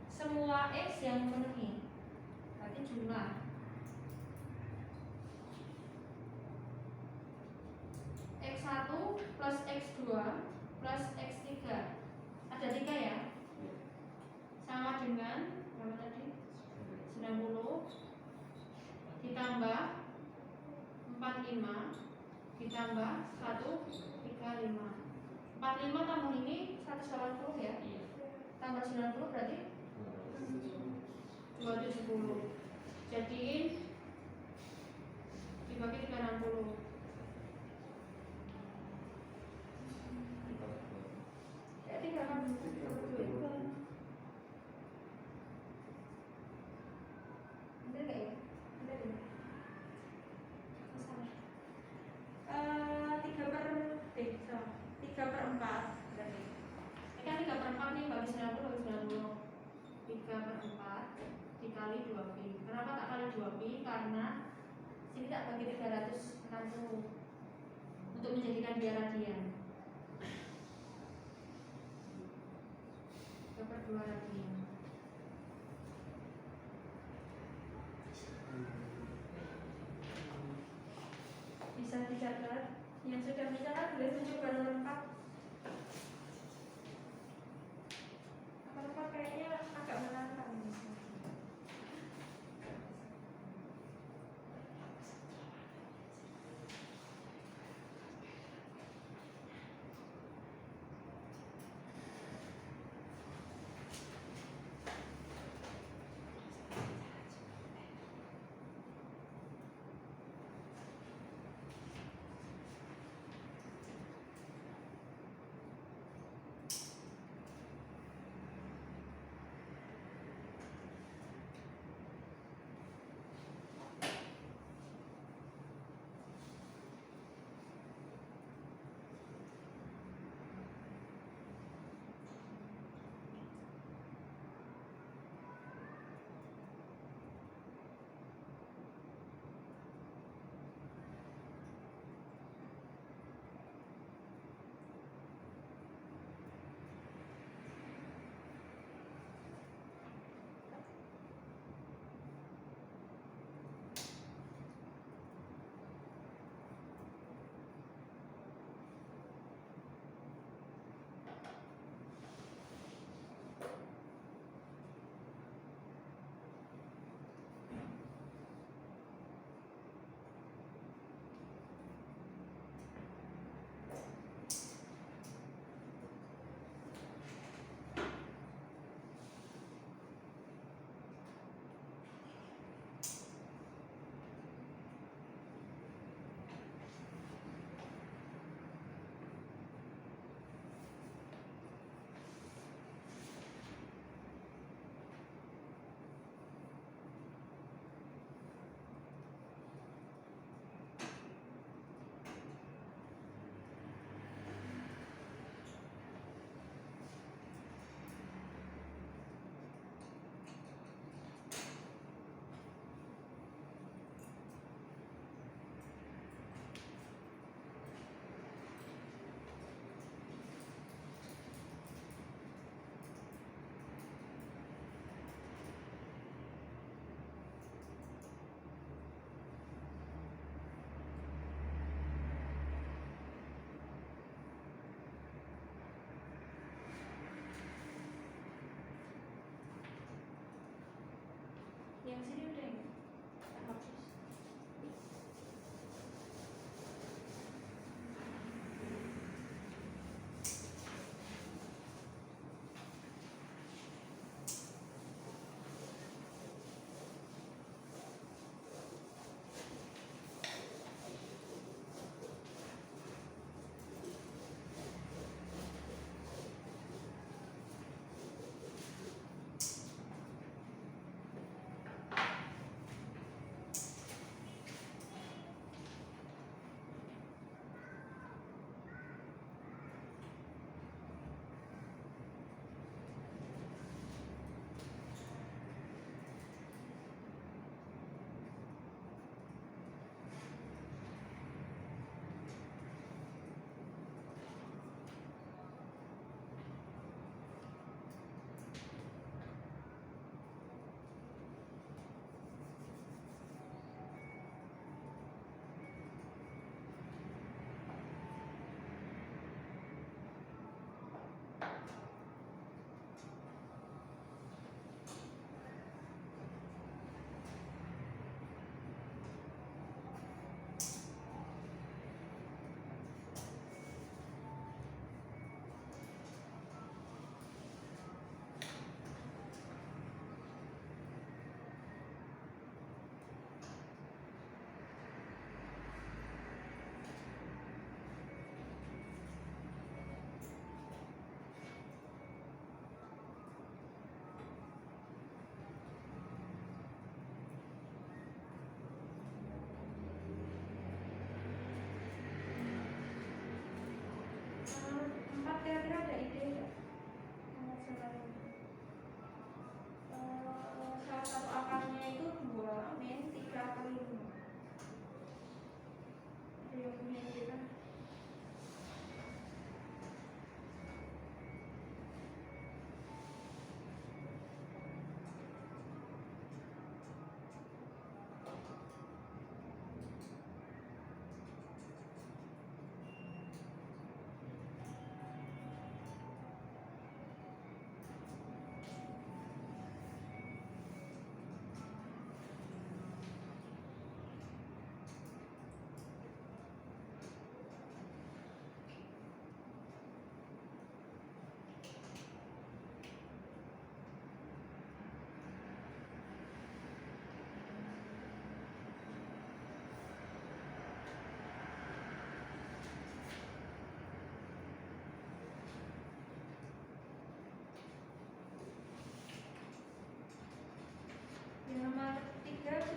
semua X yang memenuhi. Berarti jumlah X1 plus X2 plus X3. Ada 3 ya? Sama dengan berapa tadi? 90 ditambah 45 ditambah 135. 45 tambah ini 180 ya? Tambah 90 berarti 270. Jadiin dibagi 360. Ya 3 kan? Bener gak ya? Bener ya? Salah. 3/4 berarti. Ini kan 3/4 nih, bagi 90 bagi 90. 3/4 dikali 2pi. Kenapa tak kali 2pi? Karena sini tak bagi 360 untuk menjadikan dia radian. 3/2 radian. Bisa dicatat. Yang sudah mencatat boleh tunjuk nomor 4. Nomor 4 kayaknya agak menantang.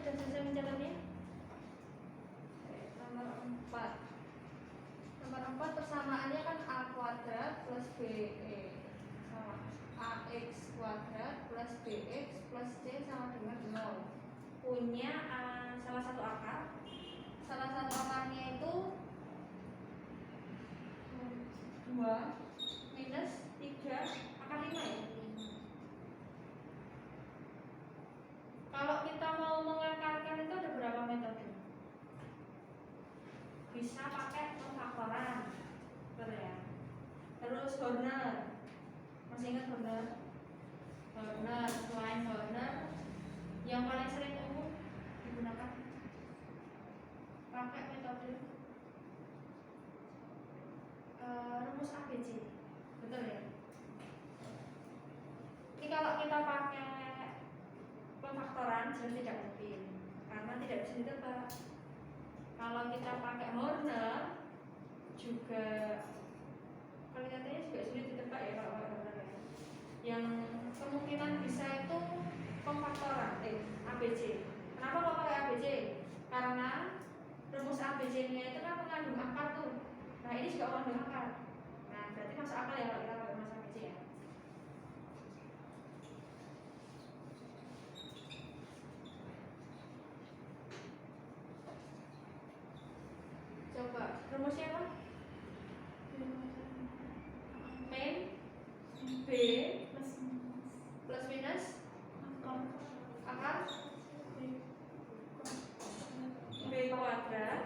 sudah selesai mencatatnya? Nomor 4. Nomor 4 persamaannya kan A kuadrat plus BE sama AX kuadrat plus BX plus C sama dengan 0. Punya salah satu akar. Salah satu akarnya itu 2 minus 3 akar 5 ya. Kalau kita mau mengakarkan itu ada berapa metode? Bisa pakai pemfaktoran, betul ya. Terus Horner, masih ingat Horner? Horner, selain Horner, yang paling sering umum digunakan pakai metode rumus ABC, betul ya. Ini kalau kita pakai pemfaktoran jelas tidak mungkin karena tidak bisa ditebak. Kalau kita pakai Horner juga kelihatannya juga sulit ditebak ya kalau pakai Horner ya. Yang kemungkinan bisa itu pemfaktoran ABC. Kenapa kalau pakai ABC? Karena rumus ABC-nya itu kan mengandung akar tuh. Nah ini juga mengandung akar. Nah berarti masuk akal ya kalau kita pakai rumus ABC ya. Coba rumusnya apa? Min B plus minus akar B kuadrat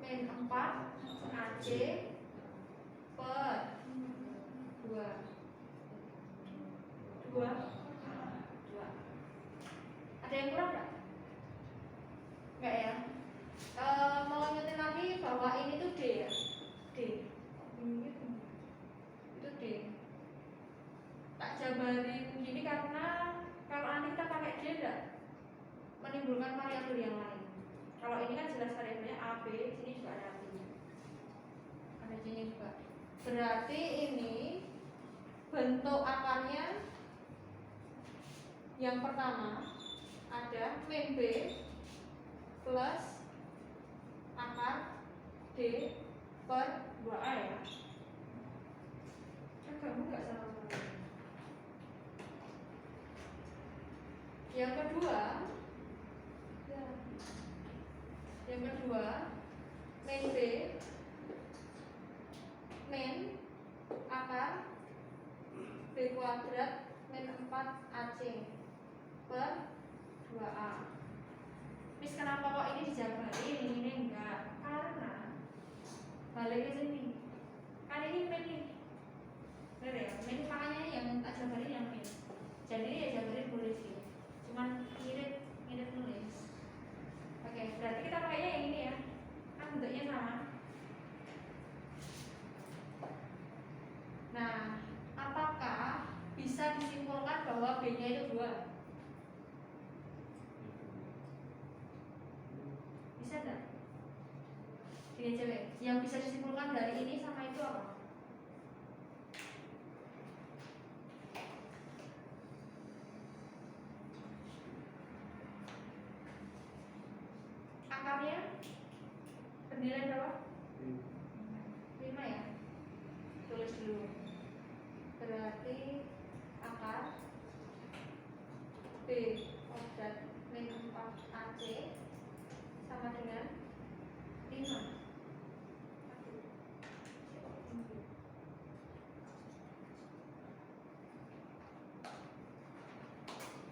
min 4 AC per 2 Ada yang kurang nggak? Nggak ya? Mau nyetin lagi bahwa ini tuh D ya? D itu D. Tak jabarin gini karena kalau nanti kita pakai D enggak menimbulkan variabel yang lain. Kalau ini kan jelas variabelnya A, B, sini juga ada A-nya. Ada C-nya juga. Berarti ini bentuk akarnya yang pertama ada min B plus akar D per 2A ya. Kamu nggak sama sekali. Yang kedua min B min akar B kuadrat min 4 AC per 2A. Terus kenapa kok ini dijabarin, ini enggak? Karena balik ke sini. Kan ini min nih. Bener ya? Min makanya yang tak jabarin yang min. Jadi ya jabarin boleh sih. Cuman ngirit nulis. Oke, berarti kita pakainya yang ini ya. Kan bentuknya sama. Nah, apakah bisa disimpulkan bahwa B-nya itu 2? Bisa enggak? Gini aja, yang bisa disimpulkan dari ini sama itu apa? Akarnya bernilai berapa? 5 ya? Tulis dulu. Berarti akar B kuadrat min 4 AC sama dengan 5.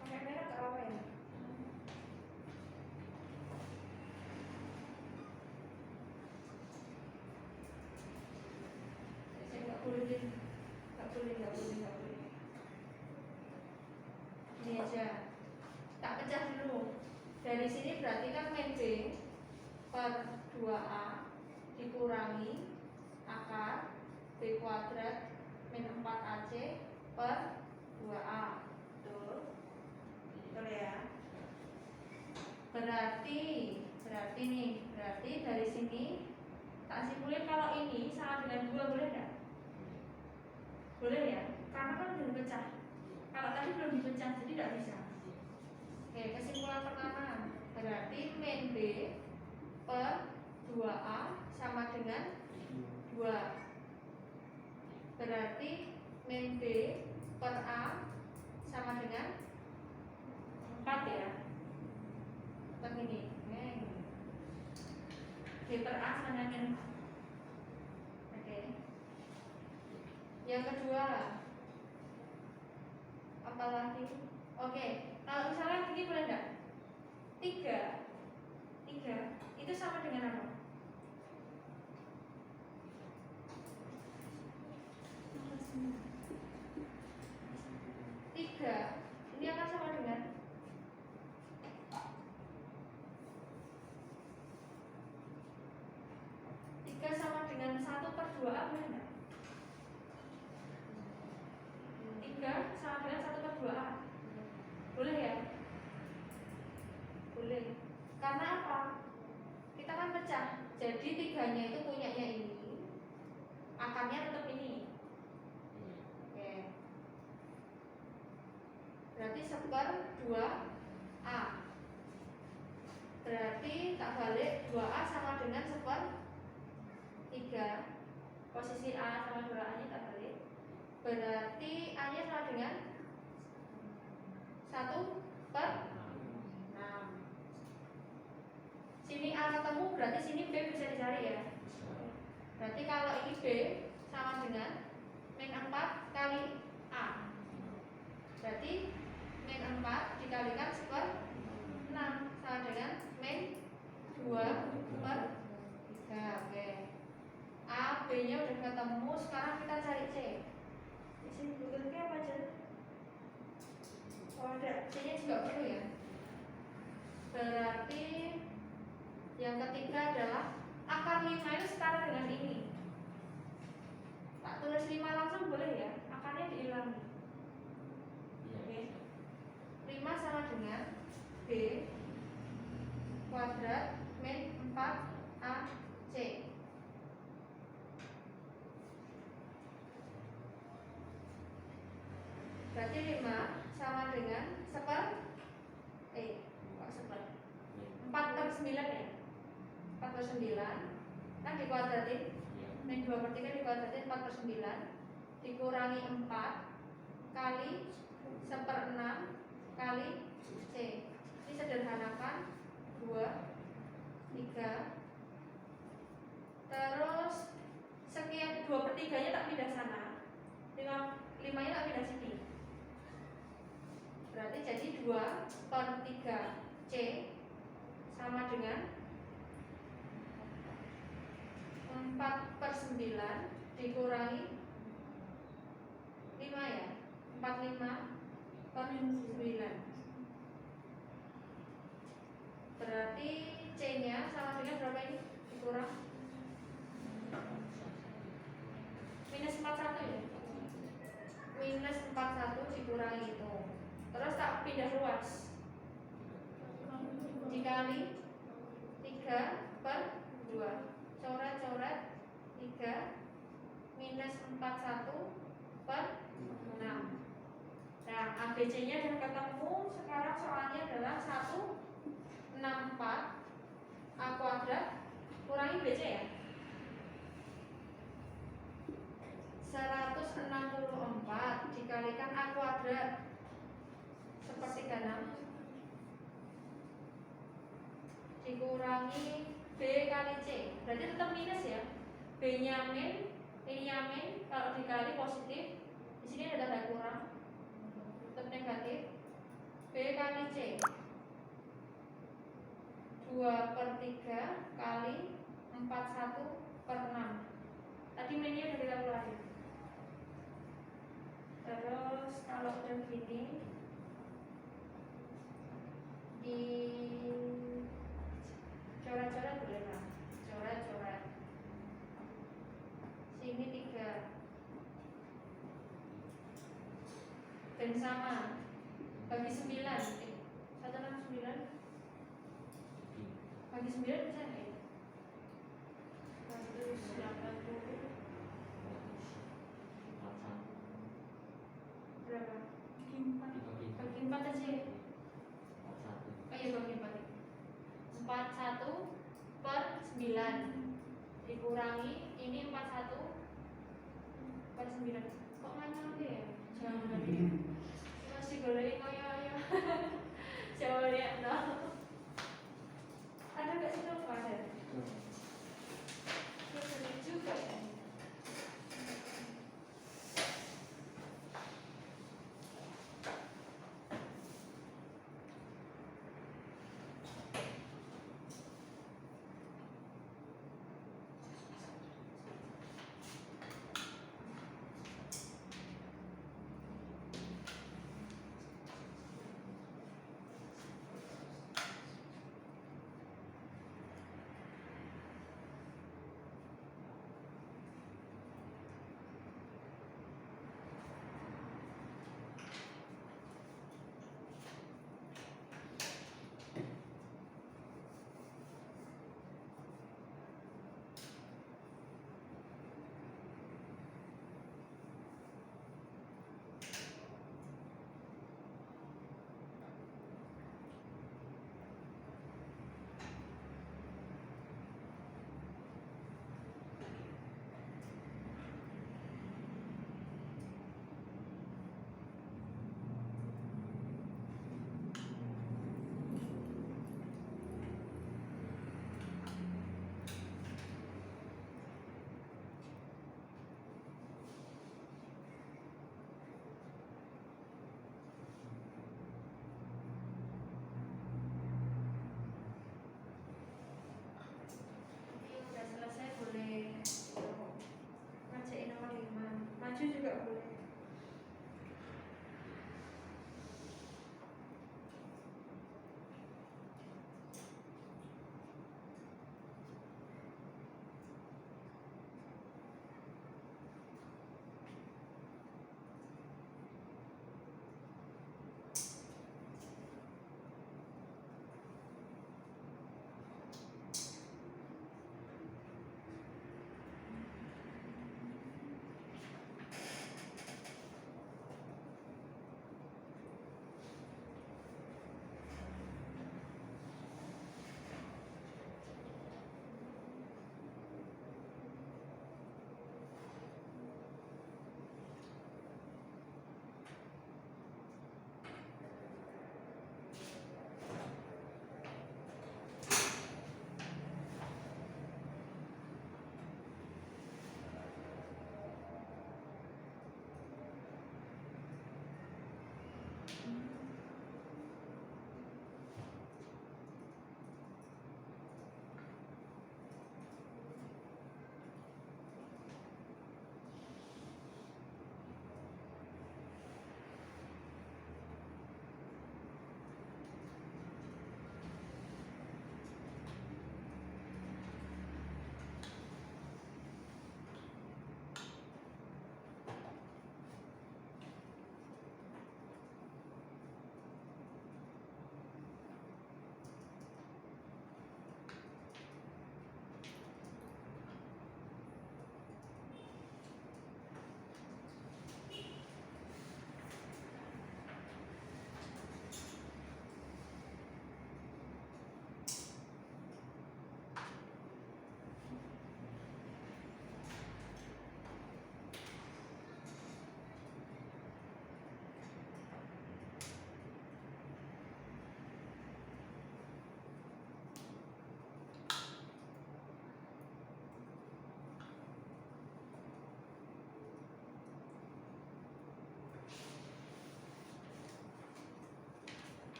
Pakai merah atau apa ya? Saya nggak boleh. Ini aja. Tak pecah dulu. Dari sini berarti kan min B per 2A dikurangi akar B kuadrat min 4AC per 2A. Betul ya? Berarti dari sini tak simpulin kalau ini sama dengan 2, boleh enggak? Boleh ya? Karena kan belum pecah. Kalau tadi belum dipecah jadi tidak bisa. Oke, kesimpulan pertama, Berarti min B per 2A sama dengan 2. Berarti min B per A sama dengan 4 ya. Begini. B per A sama dengan 4. Oke. Yang kedua, apa lagi? Oke, kalau misalnya gini boleh enggak? 3 itu sama dengan apa? 3 ini akan sama dengan 3 sama dengan 1 per 2A boleh enggak? 3 sama dengan 1 per 2A boleh ya? Boleh. Karena apa? Kita kan pecah. Jadi 3-nya itu punyanya ini, akarnya tetap ini. Oke. Berarti 1/2A. Berarti tak balik 2A sama dengan 1/3. Posisi A sama 2A nya tak balik. Berarti A nya sama dengan 1/6. Sini A ketemu, berarti sini B bisa dicari ya. Berarti kalau ini B sama dengan min 4 kali A. Berarti min 4 dikalikan 1/6 sama dengan min 2/3. Oke. A, B nya udah ketemu, sekarang kita cari C. Di sini bentuknya apa aja? Oh ada, C nya juga perlu ya. Berarti yang ketiga adalah akar 5 itu setara dengan ini. Tak tulis 5 langsung boleh ya, akarnya dihilangi. Oke. 5 sama dengan B kuadrat min 4AC. Berarti 5 sama dengan 4/9 ya. 4/9 kan dikuadratin, min 2/3 dikuadratin 4/9 dikurangi 4 kali 1/6 kali C. Ini sederhanakan 2, 3. Terus sekian 2/3 nya tak pindah sana, 5 nya tak pindah sini. Berarti jadi 2/3 C sama dengan 4/9 dikurangi 5 ya, 45/9. Berarti C nya sama dengan berapa ini? Dikurang minus 41 ya. Minus 41 dikurangi itu. Terus tak pindah luas, dikali 3/2. Coret-coret 3 minus 41/6. Nah, ABC nya sudah ketemu. Sekarang soalnya adalah 164 A kuadrat kurangi BC ya, 164 dikalikan A kuadrat 1/36 dikurangi B kali C. Berarti tetap minus ya. B nya min, ini nya min. Kalau dikali positif, di sini ada tanda kurang, tetap negatif. B kali C 2/3 kali 41/6. Tadi minnya udah kita keluarin. Terus kalau udah gini, di coret-coret boleh lah, coret-coret. Sini 3 dan sama bagi 9, 169 bagi 9 bisa nggak ya? 180 berapa? Bagi 4 aja ya? Oh iya bagi 4.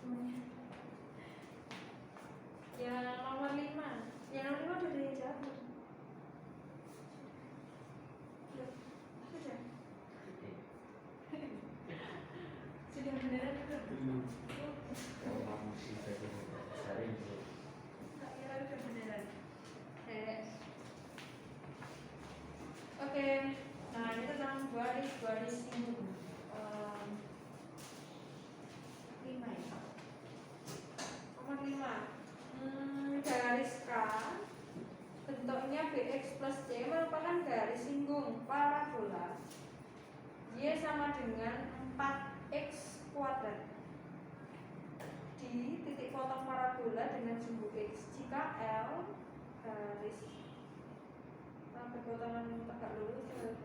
temennya. Yang nomor 5. Yang nomor 5 udah dijawab. Sudah. Sudah beneran itu. Kalau kamu sih tadi sering tuh. Tak kira udah beneran. Oke. Nah, ini tentang baris singgung. 5 ya. Nomor 5. Garis K bentuknya BX plus C merupakan garis singgung parabola. Y sama dengan 4x kuadrat di titik potong parabola dengan sumbu X. Jika L garis berpotongan tegak lurus garis K.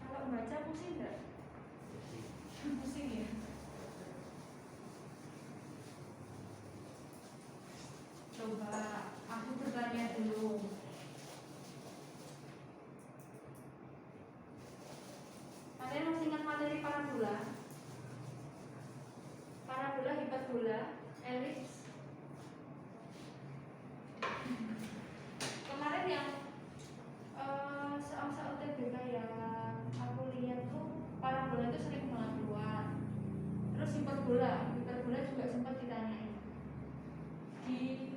Kalau baca pusing enggak? Pusing ya? Coba aku bertanya dulu. Kalian masih ingat materi parabola? Parabola, hiperbola, elips. Kemarin yang soal-soal UTBK yang aku lihat tuh parabola itu sering banget keluar. Terus hiperbola juga sempat ditanyain di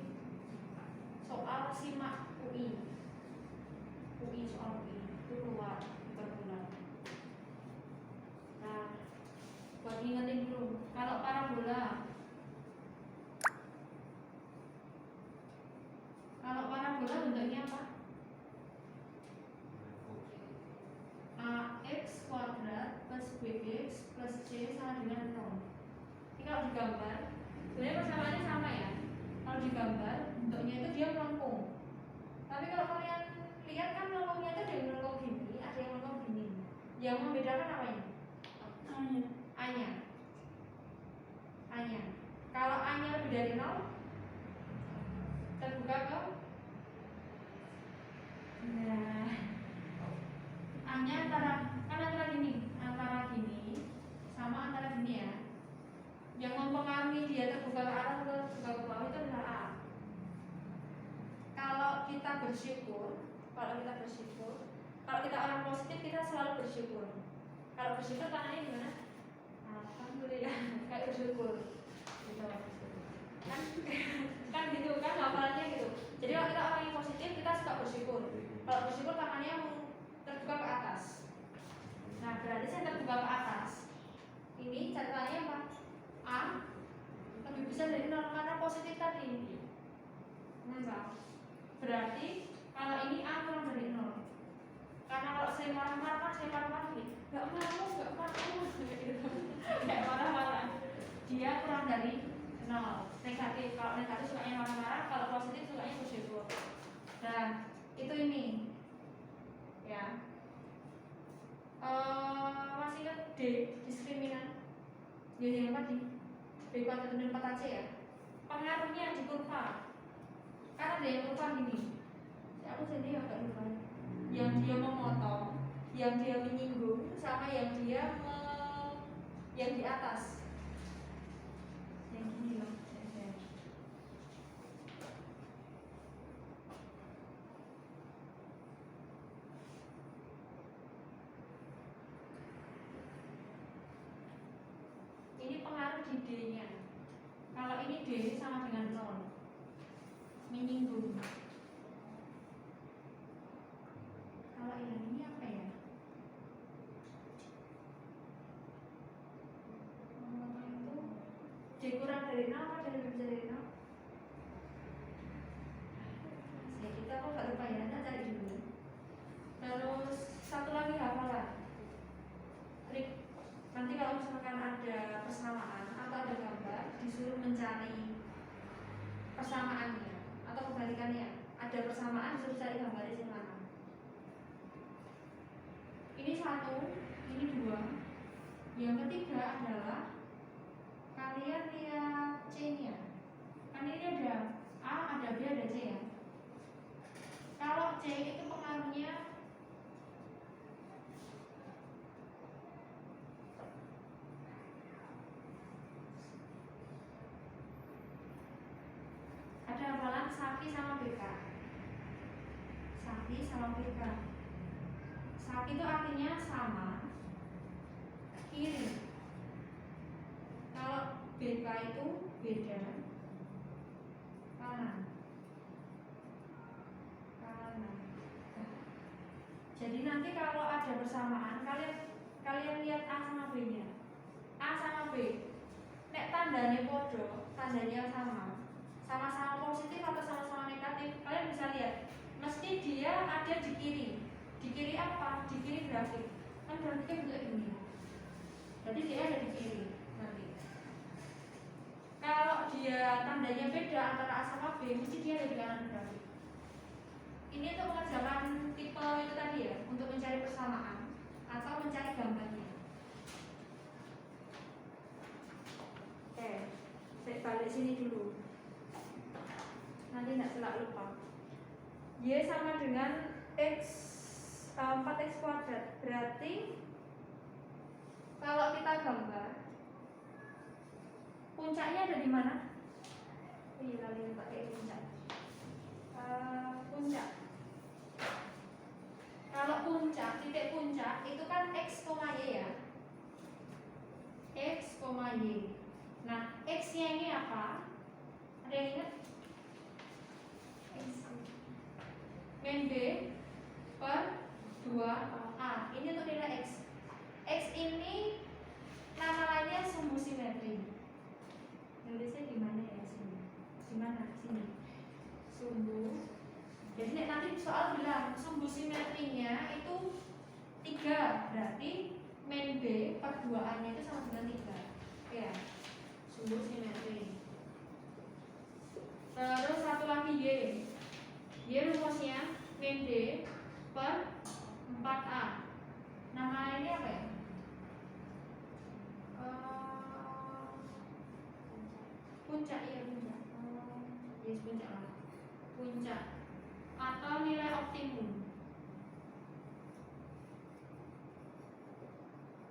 soal simak UI soal UI itu keluar hiperbola. Nah, buat ingetin dulu, kalau parabola bentuknya apa? AX kuadrat plus BX plus C sama dengan 0. Ini kalau digambar, sebenarnya persamaannya sama ya. Kalau digambar, bentuknya itu dia melengkung. Tapi kalau kalian lihat kan melengkungnya itu ada yang melengkung gini, ada yang melengkung gini. Yang membedakan apa ini? A-nya. Kalau A-nya lebih dari 0, terbuka ke nah, A-nya antara gini sama antara gini ya. Yang mempengaruhi dia terbuka ke atas atau terbuka ke bawah itu adalah A. Kalau kita orang positif kita selalu bersyukur. Kalau bersyukur tangannya gimana? Alhamdulillah, kayak bersyukur gitu. Kan gitu kan hafalannya gitu. Jadi kalau kita orang yang positif kita suka bersyukur. Kalau bersyukur tangannya terbuka ke atas. Nah, berarti saya terbuka ke atas. Ini catatannya apa? A lebih besar dari 0 karena positif tadi. Berarti kalau ini A kurang dari 0. Karena kalau saya marah-marah nih, nggak mau gitu. Kayak marah-marah. Dia kurang dari 0. Negatif. Kalau negatif sukanya marah-marah, kalau positif sukanya bersyukur. Dan itu ini. Ya. Masih ingat D diskriminan? Jadi yang tadi B kuadrat dan 4AC ya. Pengaruhnya di kurva. Karena ada yang kurva gini. Aku jadi agak lupa. Yang dia memotong, yang dia menyinggung, sama yang dia yang di atas. Yang gini loh. Ini pengaruh di D-nya. Kalau ini D sama dengan 0, menyinggung. Kalau yang ini apa ya? Itu D kurang dari 0 atau lebih besar dari 0? Kita kok gak lupa ya, kita cari dulu. Terus satu lagi hafalan. Nanti kalau misalkan ada persamaan atau ada gambar, disuruh mencari persamaannya atau kebalikannya. Ada persamaan disuruh cari gambarnya di mana. Ini 1, ini 2. Yang ketiga adalah kalian lihat C-nya. Kan ini ada A, ada B, ada C ya. Kalau C itu pengaruhnya sama beda. Sak itu artinya sama, kiri. Kalau BK itu beda, kanan. Jadi nanti kalau ada bersamaan, kalian lihat A sama B-nya. A sama B. Nek tandanya podo, tandanya sama-sama positif atau sama-sama negatif, kalian bisa lihat. Mesti dia ada di kiri. Di kiri apa? Di kiri grafik. Kan grafiknya bentuk ini. Jadi dia ada di kiri nanti. Kalau dia tandanya beda antara A sama B, mesti dia ada di kanan grafik. Ini untuk mengerjakan tipe itu tadi ya, untuk mencari persamaan atau mencari gambarnya. Oke, saya balik sini dulu. Nanti tidak salah lupa. Y sama dengan X 4x kuadrat. Berarti kalau kita gambar, puncaknya ada di mana? Iya, kalian pakai puncak. Puncak. Kalau puncak, titik puncak itu kan X, Y ya. X, Y. Nah, X-nya ini apa? Ada yang ingat? Min B per 2A. Ini untuk nilai X. X ini nama lainnya sumbu simetri. Nulisnya di mana ya sini? Di mana? Sini. Sumbu. Jadi nanti soal bilang sumbu simetrinya itu 3, berarti min B per 2A nya itu sama dengan 3. Ya, sumbu simetri. Terus satu lagi Y. Y rumusnya min D per 4A. Nama lainnya apa ya? Puncak, ya puncak. Yes, puncak lah. Puncak atau nilai optimum.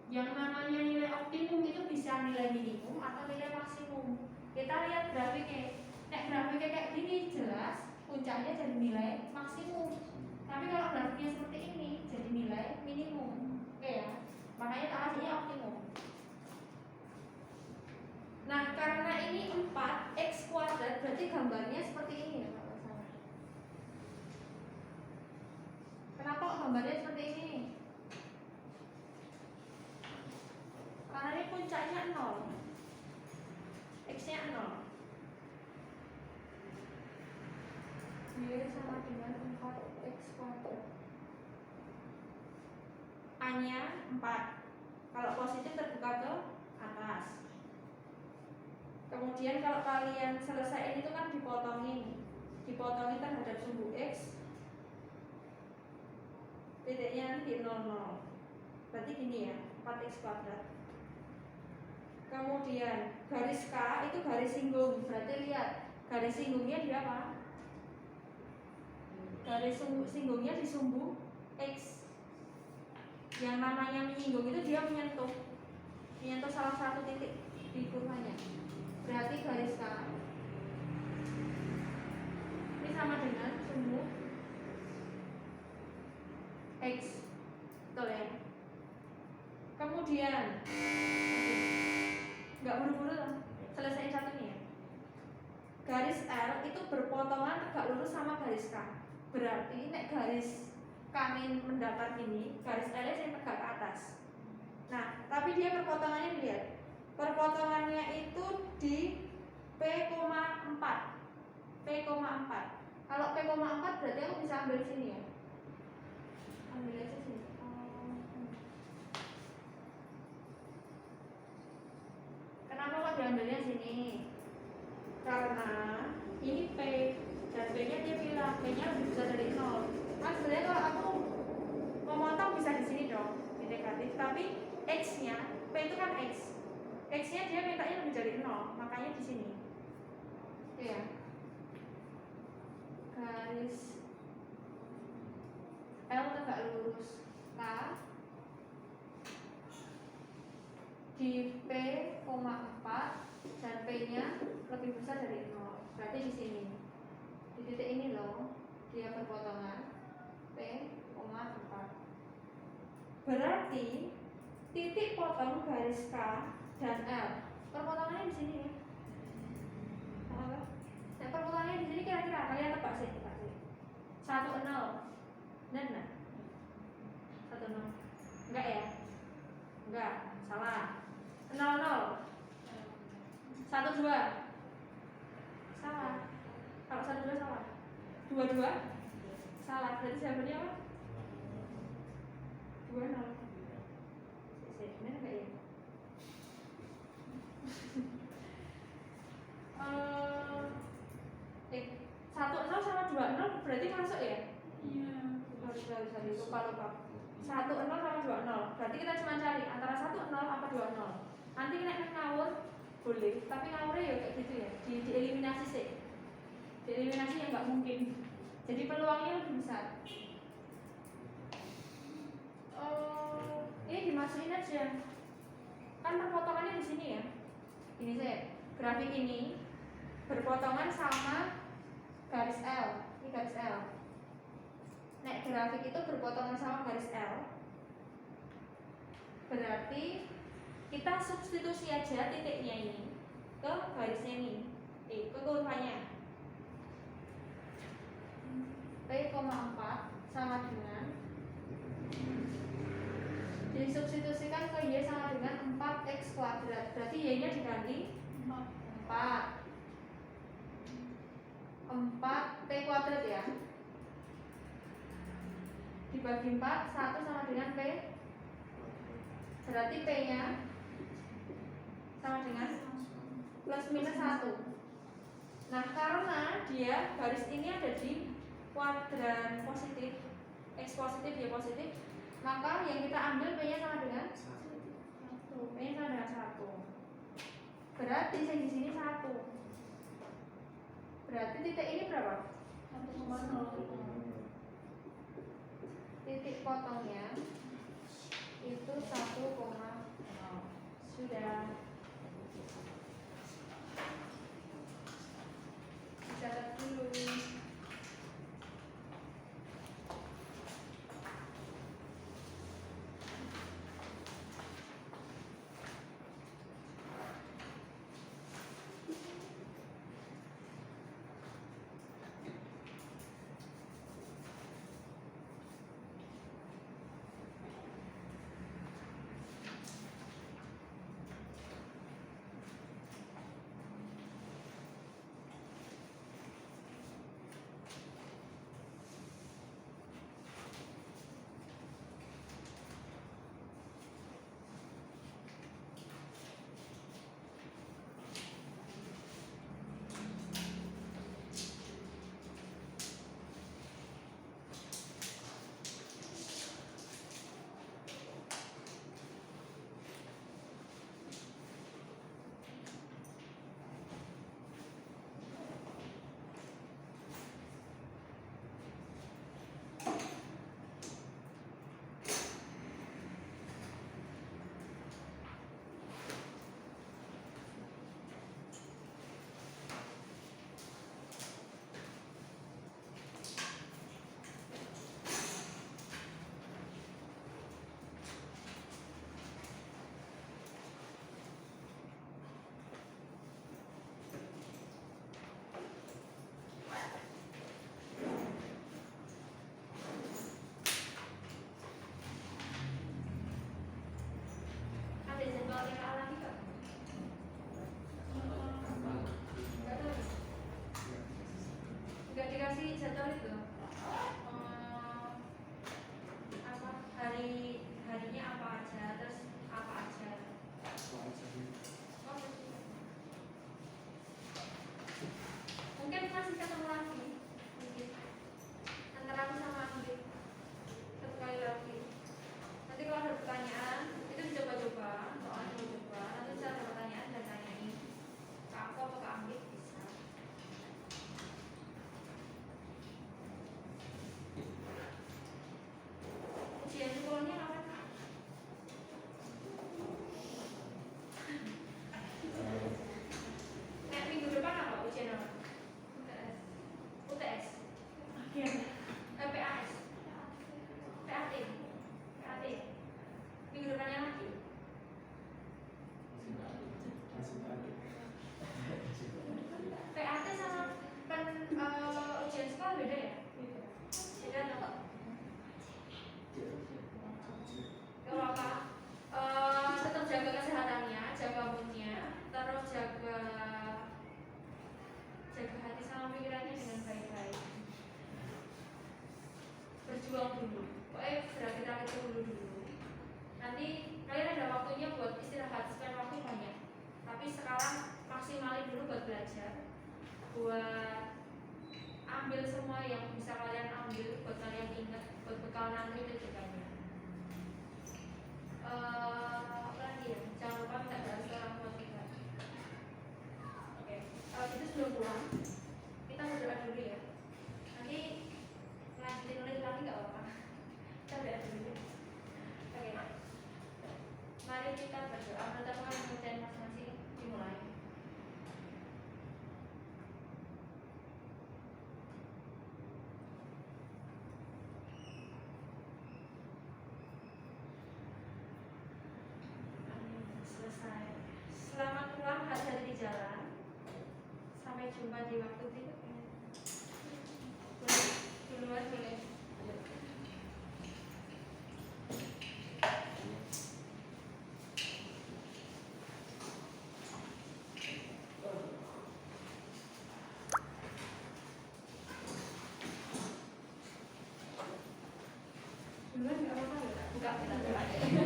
Yang namanya nilai optimum itu bisa nilai minimum atau nilai maksimum. Kita lihat grafiknya. Nek grafiknya kayak gini jelas puncaknya jadi nilai maksimum. Tapi kalau grafiknya seperti ini jadi nilai minimum. Oke ya. Makanya tak hasilnya optimum. Nah, karena ini 4x kuadrat berarti gambarnya seperti ini ya. Kenapa kok gambarnya seperti ini? Karena ini puncaknya 0, X-nya 0. Y sama dengan 4x kuadrat. A-nya 4. Kalau positif terbuka ke atas. Kemudian kalau kalian selesai itu kan dipotongin terhadap sumbu X. Titiknya nanti di 00. Berarti gini ya, 4x kuadrat. Kemudian garis K itu garis singgung. Berarti lihat, garis singgungnya di apa? Garis singgungnya di sumbu X. Yang namanya menyinggung itu dia menyentuh salah satu titik di kurvanya. Berarti garis K ini sama dengan sumbu X. Betul ya? Kemudian nggak buru-buru lah, selesai satunya ya. Garis L itu berpotongan tegak lurus sama garis K. Berarti nek garis K mendatar gini, garis L nya yang tegak ke atas. Nah, tapi dia perpotongannya dilihat. Perpotongannya itu di P,4. Kalau P,4 berarti aku bisa ambil sini ya. Ambil aja sini. Kenapa kok diambilnya sini? Karena ini P dan P-nya dia bilang P-nya lebih besar dari 0. Kan sebenarnya kalau aku memotong bisa di sini dong, di negatif. Tapi X-nya, P itu kan X. X-nya dia mintanya lebih dari 0, makanya di sini. Ya. Garis L tegak lurus K di P,4 dan P-nya lebih besar dari 0. Berarti di sini. Di titik ini loh, dia perpotongan P P,4. Berarti titik potong garis K dan L perpotongannya di sini ya. Apa? Nah, perpotongannya di sini kira-kira kalian tebak sih, 1 0. Benar? 1 0. Enggak ya? Enggak, salah. 0 0. 1 2. Salah. Kalau 1 2 salah. 2 2 salah. Berarti jawabannya apa? 2 0. Benar enggak ya? 1 0 sama 2 0 berarti masuk ya? Iya. Sorry, lupa. 1 0 sama 2 0. Berarti kita cuma cari antara 1 0 apa 2 0. Nanti kena ngawur boleh, tapi ngawurnya ya kayak gitu ya. Dieliminasi sih. Dieliminasi yang nggak mungkin. Jadi peluangnya lebih besar. Ini dimasukin aja. Kan perpotongannya di sini ya. Ini saya grafik ini berpotongan sama garis L. Ini garis L. Nek grafik itu berpotongan sama garis L. Berarti kita substitusi aja titiknya ini ke garisnya ini, ke kurvanya. P,4 sama dengan, disubstitusikan ke Y sama dengan 4x kuadrat. Berarti Y nya diganti 4 P kuadrat ya. Dibagi 4, 1 sama dengan P. Berarti P nya sama dengan plus minus 1. Nah, karena dia garis ini ada di kuadran positif, X positif, Y positif, maka yang kita ambil P nya sama dengan 1. P nya sama dengan 1. Berarti yang di sini 1. Berarti titik ini berapa? 1,0. Titik potongnya itu 1,0. Sudah. Dicatat dulu. Tapi sekarang maksimalin dulu buat belajar, buat ambil semua yang bisa kalian ambil, buat kalian ingat, buat bekal nanti kedepannya. Apa lagi ya? Jangan lupa minta doa orang tua kita. Oke, itu sebelum pulang kita berdoa dulu ya. Nanti lanjutin nulis lagi nggak apa-apa. Kita berdoa dulu. Oke, mari kita berdoa. Menurut Tuhan kepercayaan masing-masing dimulai. Selesai. Selamat pulang, hati-hati di jalan. Sampai jumpa di waktu berikutnya. Boleh duluan boleh. Duluan nggak apa-apa ya? Buka kita dulu aja.